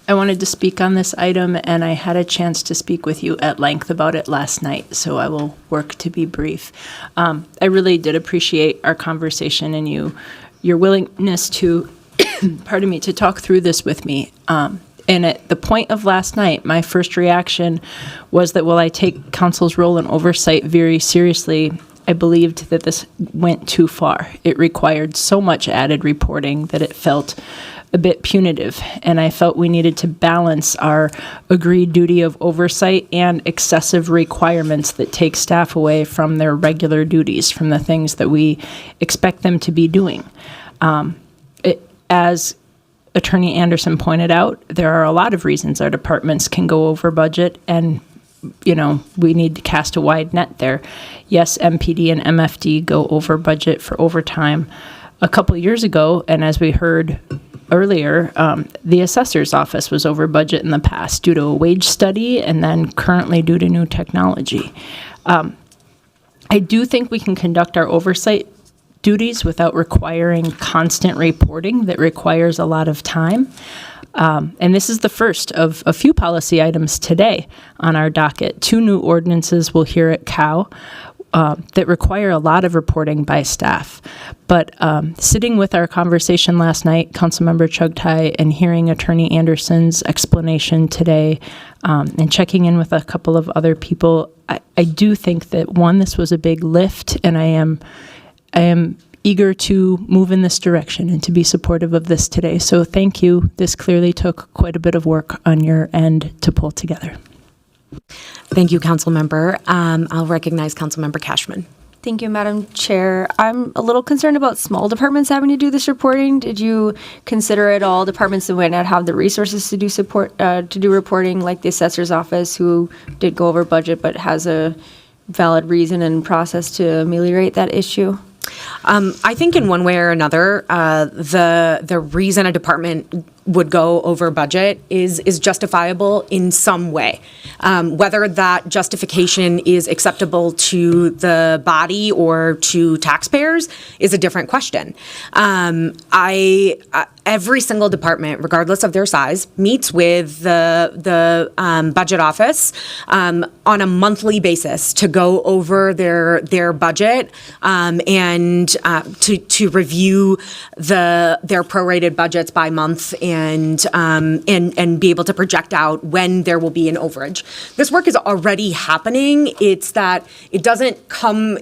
I wanted to speak on this item, and I had a chance to speak with you at length about it last night, so I will work to be brief. I really did appreciate our conversation and your willingness to, pardon me, to talk through this with me. And at the point of last night, my first reaction was that while I take council's role in oversight very seriously, I believed that this went too far. It required so much added reporting that it felt a bit punitive, and I felt we needed to balance our agreed duty of oversight and excessive requirements that take staff away from their regular duties, from the things that we expect them to be doing. As Attorney Anderson pointed out, there are a lot of reasons our departments can go over budget, and we need to cast a wide net there. Yes, MPD and MFD go over budget for overtime. A couple years ago, and as we heard earlier, the assessor's office was over budget in the past due to a wage study, and then currently due to new technology. I do think we can conduct our oversight duties without requiring constant reporting that requires a lot of time. And this is the first of a few policy items today on our docket. 2 new ordinances we'll hear at COW that require a lot of reporting by staff. But sitting with our conversation last night, Councilmember Chugtai, and hearing Attorney Anderson's explanation today, and checking in with a couple of other people, I do think that, one, this was a big lift, and I am eager to move in this direction and to be supportive of this today. So thank you. This clearly took quite a bit of work on your end to pull together. Thank you, Councilmember. I'll recognize Councilmember Cashman. Thank you, Madam Chair. I'm a little concerned about small departments having to do this reporting. Did you consider at all departments that might not have the resources to do reporting, like the assessor's office, who did go over budget but has a valid reason and process to ameliorate that issue? I think in one way or another, the reason a department would go over budget is justifiable in some way. Whether that justification is acceptable to the body or to taxpayers is a different question. Every single department, regardless of their size, meets with the budget office on a monthly basis to go over their budget and to review their prorated budgets by month and be able to project out when there will be an overage. This work is already happening. It's that it doesn't come.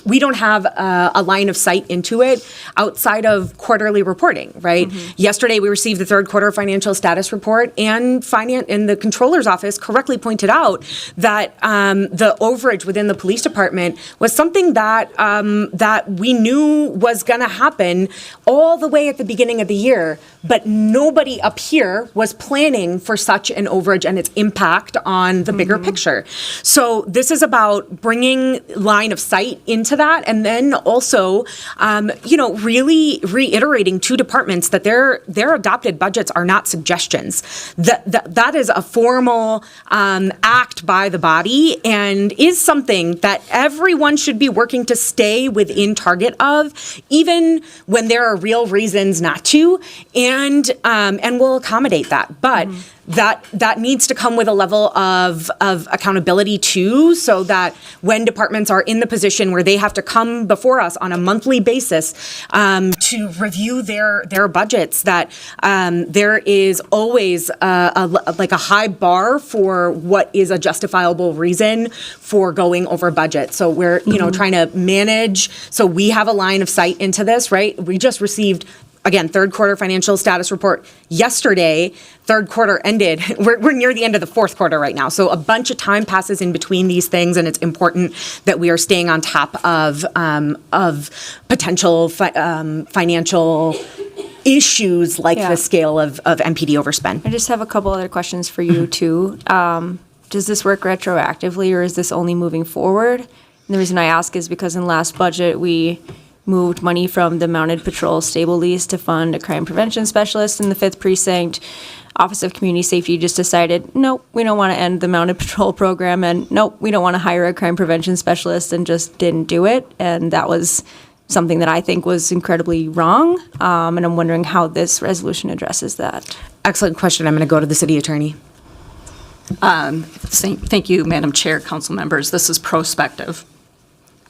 We don't have a line of sight into it outside of quarterly reporting. Right. Mm-hmm. Yesterday, we received the third quarter financial status report, and the controller's office correctly pointed out that the overage within the police department was something that we knew was going to happen all the way at the beginning of the year, but nobody up here was planning for such an overage and its impact on the bigger picture. So this is about bringing line of sight into that, and then also, really reiterating to departments that their adopted budgets are not suggestions. That is a formal act by the body and is something that everyone should be working to stay within target of, even when there are real reasons not to. And and we'll accommodate that. But that needs to come with a level of accountability too, so that when departments are in the position where they have to come before us on a monthly basis to review their budgets, that there is always like a high bar for what is a justifiable reason for going over budget. So we're trying to manage. So we have a line of sight into this, right? We just received, again, third quarter financial status report yesterday. Third quarter ended. We're near the end of the fourth quarter right now. So a bunch of time passes in between these things, and it's important that we are staying on top of potential financial issues like the scale of MPD overspend. I just have a couple other questions for you too. Does this work retroactively, or is this only moving forward? And the reason I ask is because in last budget, we moved money from the Mounted Patrol stable lease to fund a crime prevention specialist in the 5th Precinct. Office of Community Safety just decided, nope, we don't want to end the Mounted Patrol program, and nope, we don't want to hire a crime prevention specialist, and just didn't do it. And that was something that I think was incredibly wrong. And I'm wondering how this resolution addresses that. Excellent question. I'm going to go to the city attorney. Thank you, Madam Chair, council members. This is prospective.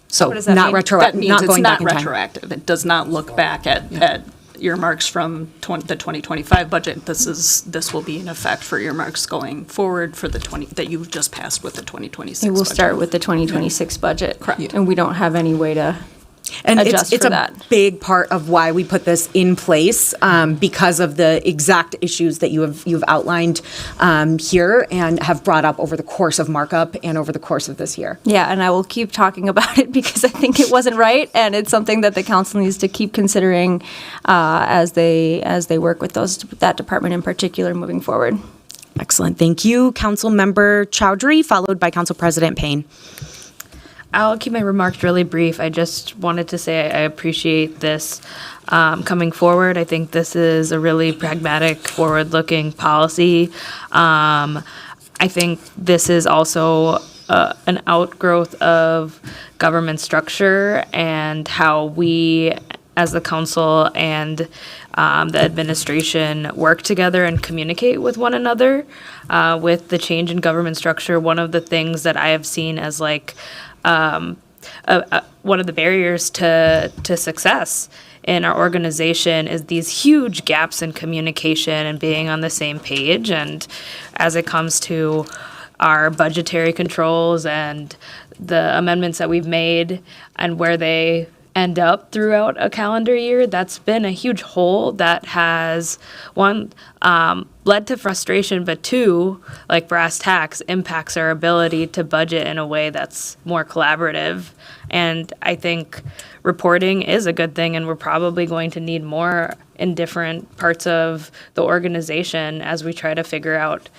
So What does that not mean? retroactive. That means Not it's going not back in time. retroactive. It does not look back at earmarks from the 2025 budget. This will be in effect for earmarks going forward for that you just passed with the 2026 It will budget. start with the 2026 budget. Correct. And we don't have any way to And adjust it's for a that. big part of why we put this in place, because of the exact issues that you've outlined here and have brought up over the course of markup and over the course of this year. Yeah, and I will keep talking about it because I think it wasn't right, and it's something that the council needs to keep considering as they work with that department in particular moving forward. Excellent. Thank you, Council Member Chowdhury, followed by Council President Payne. I'll keep my remarks really brief. I just wanted to say I appreciate this coming forward. I think this is a really pragmatic, forward-looking policy. I think this is also an outgrowth of government structure and how we, as the council and the administration, work together and communicate with one another. With the change in government structure, one of the things that I have seen as one of the barriers to success in our organization is these huge gaps in communication and being on the same page. And as it comes to our budgetary controls and the amendments that we've made and where they end up throughout a calendar year, that's been a huge hole that has, one, led to frustration, but two, like brass tacks, impacts our ability to budget in a way that's more collaborative. And I think reporting is a good thing, and we're probably going to need more in different parts of the organization as we try to figure out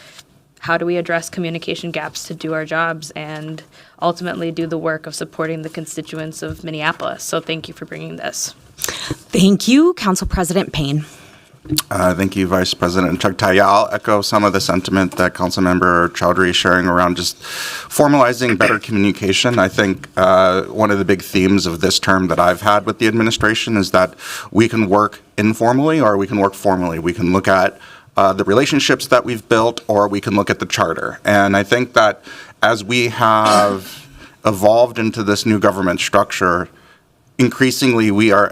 how do we address communication gaps to do our jobs and ultimately do the work of supporting the constituents of Minneapolis. So thank you for bringing this. Thank you, Council President Payne. Thank you, Vice President Chugtai. Yeah, I'll echo some of the sentiment that Councilmember Chowdhury is sharing around just formalizing better communication. I think one of the big themes of this term that I've had with the administration is that we can work informally or we can work formally. We can look at the relationships that we've built, or we can look at the charter. And I think that as we have evolved into this new government structure, increasingly we are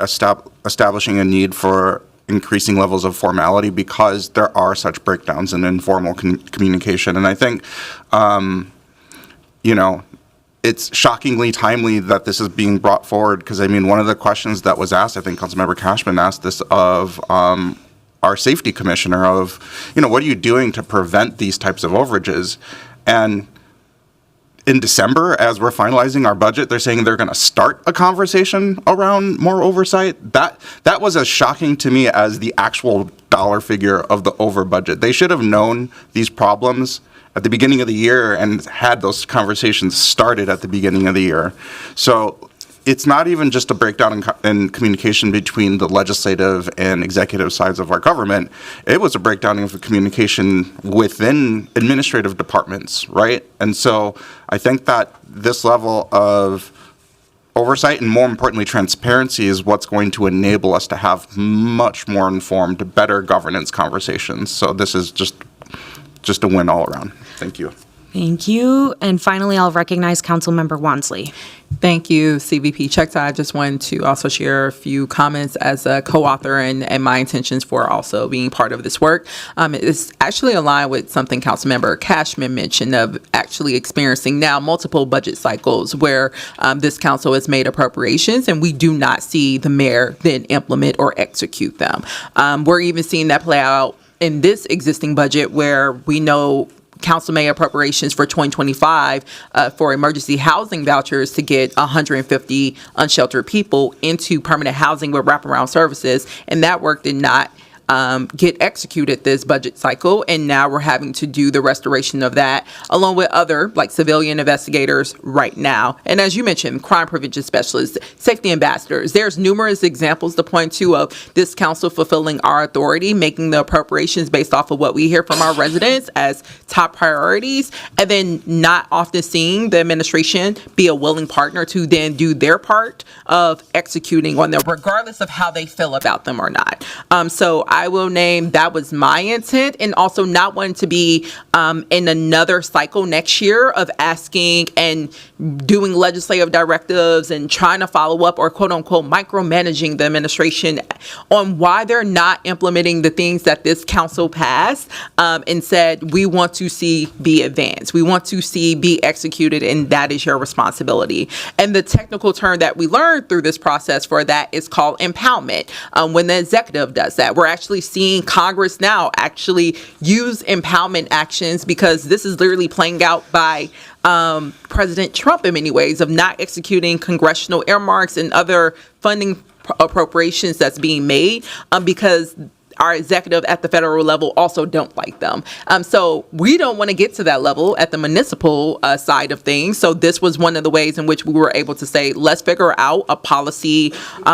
establishing a need for increasing levels of formality because there are such breakdowns in informal communication. And I think, it's shockingly timely that this is being brought forward, because I mean, one of the questions that was asked, I think Councilmember Cashman asked this of our safety commissioner, of, what are you doing to prevent these types of overages? And in December, as we're finalizing our budget, they're saying they're going to start a conversation around more oversight. That was as shocking to me as the actual dollar figure of the over budget. They should have known these problems at the beginning of the year and had those conversations started at the beginning of the year. So it's not even just a breakdown in communication between the legislative and executive sides of our government. It was a breakdown of communication within administrative departments, right? And so I think that this level of oversight and, more importantly, transparency is what's going to enable us to have much more informed, better governance conversations. So this is just a win all around. Thank you. Thank you. And finally, I'll recognize Councilmember Wansley. Thank you, CVP Chektai. I just wanted to also share a few comments as a co-author and my intentions for also being part of this work. It's actually aligned with something Councilmember Cashman mentioned of actually experiencing now multiple budget cycles where this council has made appropriations and we do not see the mayor then implement or execute them. We're even seeing that play out in this existing budget where we know council made appropriations for 2025 for emergency housing vouchers to get 150 unsheltered people into permanent housing with wraparound services, and that work did not get executed this budget cycle, and now we're having to do the restoration of that along with other like civilian investigators right now. And as you mentioned, crime prevention specialists, safety ambassadors, there's numerous examples to point to of this council fulfilling our authority, making the appropriations based off of what we hear from our residents as top priorities, and then not often seeing the administration be a willing partner to then do their part of executing on them, regardless of how they feel about them or not. So I will name that was my intent, and also not wanting to be in another cycle next year of asking and doing legislative directives and trying to follow up or quote unquote micromanaging the administration on why they're not implementing the things that this council passed and said we want to see be advanced, we want to see be executed, and that is your responsibility. And the technical term that we learned through this process for that is called empowerment. When the executive does that, we're actually seeing Congress now actually use empowerment actions, because this is literally playing out by President Trump in many ways of not executing congressional earmarks and other funding appropriations that's being made because our executive at the federal level also don't like them. So we don't want to get to that level at the municipal side of things. So this was one of the ways in which we were able to say, let's figure out a policy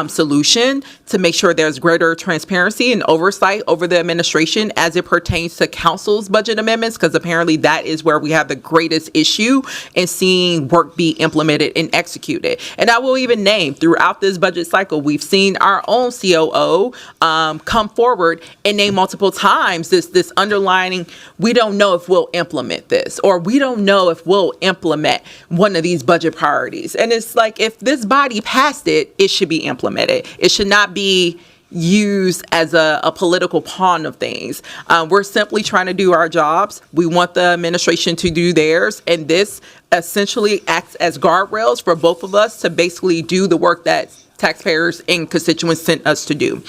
solution to make sure there's greater transparency and oversight over the administration as it pertains to council's budget amendments, because apparently that is where we have the greatest issue in seeing work be implemented and executed. And I will even name throughout this budget cycle, we've seen our own COO come forward and name multiple times this underlining, we don't know if we'll implement this, or we don't know if we'll implement one of these budget priorities. And it's like, if this body passed it, it should be implemented. It should not be used as a political pawn of things. We're simply trying to do our jobs. We want the administration to do theirs, and this essentially acts as guardrails for both of us to basically do the work that taxpayers and constituents sent us to do.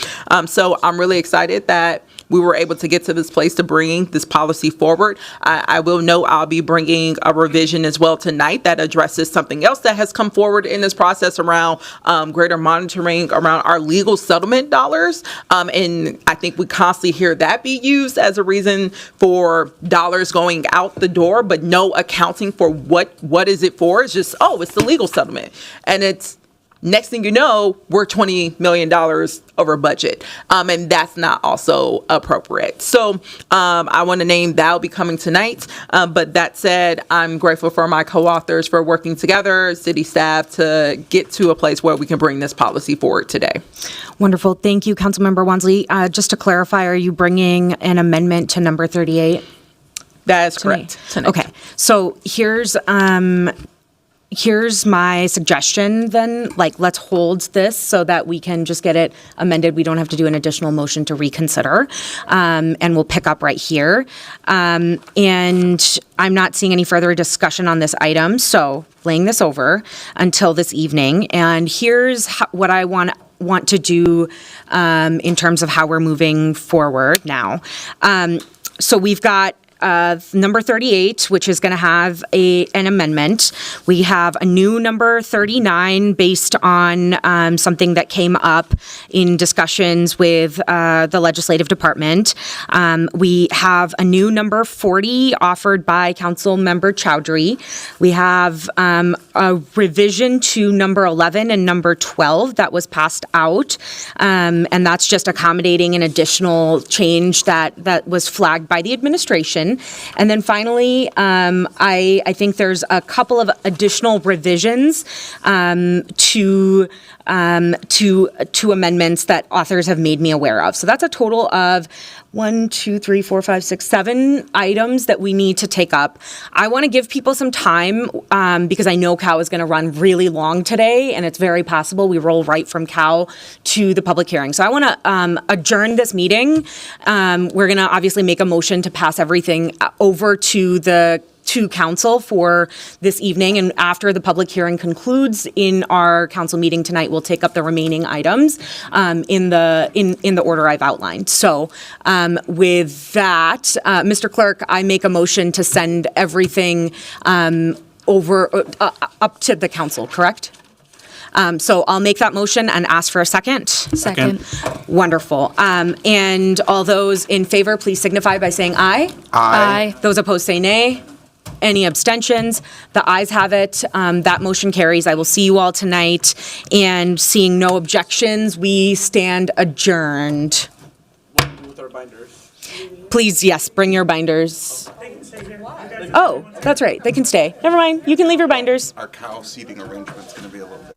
So I'm really excited that we were able to get to this place to bring this policy forward. I will note I'll be bringing a revision as well tonight that addresses something else that has come forward in this process around greater monitoring around our legal settlement dollars. And I think we constantly hear that be used as a reason for dollars going out the door, but no accounting for what is it for. It's just, oh, it's the legal settlement. And it's, next thing you know, we're $20 million over budget. And that's not also appropriate. So I want to name that will be coming tonight. But that said, I'm grateful for my co-authors for working together, city staff, to get to a place where we can bring this policy forward today. Wonderful. Thank you, Councilmember Wansley. Just to clarify, are you bringing an amendment to number 38? That is correct. Okay. So here's my suggestion then, like, let's hold this so that we can just get it amended. We don't have to do an additional motion to reconsider. And we'll pick up right here. And I'm not seeing any further discussion on this item, so laying this over until this evening. And here's what I want to do in terms of how we're moving forward now. So we've got number 38, which is going to have an amendment. We have a new number 39 based on something that came up in discussions with the legislative department. We have a new number 40 offered by Councilmember Chowdhury. We have a revision to number 11 and number 12 that was passed out. And that's just accommodating an additional change that was flagged by the administration. discussion. And then finally, I think there's a couple of additional revisions to amendments that authors have made me aware of. So that's a total of 7 items that we need to take up. I want to give people some time because I know Cal is going to run really long today, and it's very possible we roll right from Cal to the public hearing. So I want to adjourn this meeting. We're going to obviously make a motion to pass everything over to council for this evening, and after the public hearing concludes in our council meeting tonight, we'll take up the remaining items in the order I've outlined. So with that, Mr. Clerk, I make a motion to send everything up to the council, correct? So I'll make that motion and ask for a second. Second. Wonderful. And all those in favor, please signify by saying aye. Aye. Those opposed say nay. Any abstentions? The ayes have it. That motion carries. I will see you all tonight. And seeing no objections, we stand adjourned. With our binders. Please, yes, bring your binders. Oh, that's right. They can stay. Never mind. You can leave your binders. Our cow seating arrangement's going to be a little bit.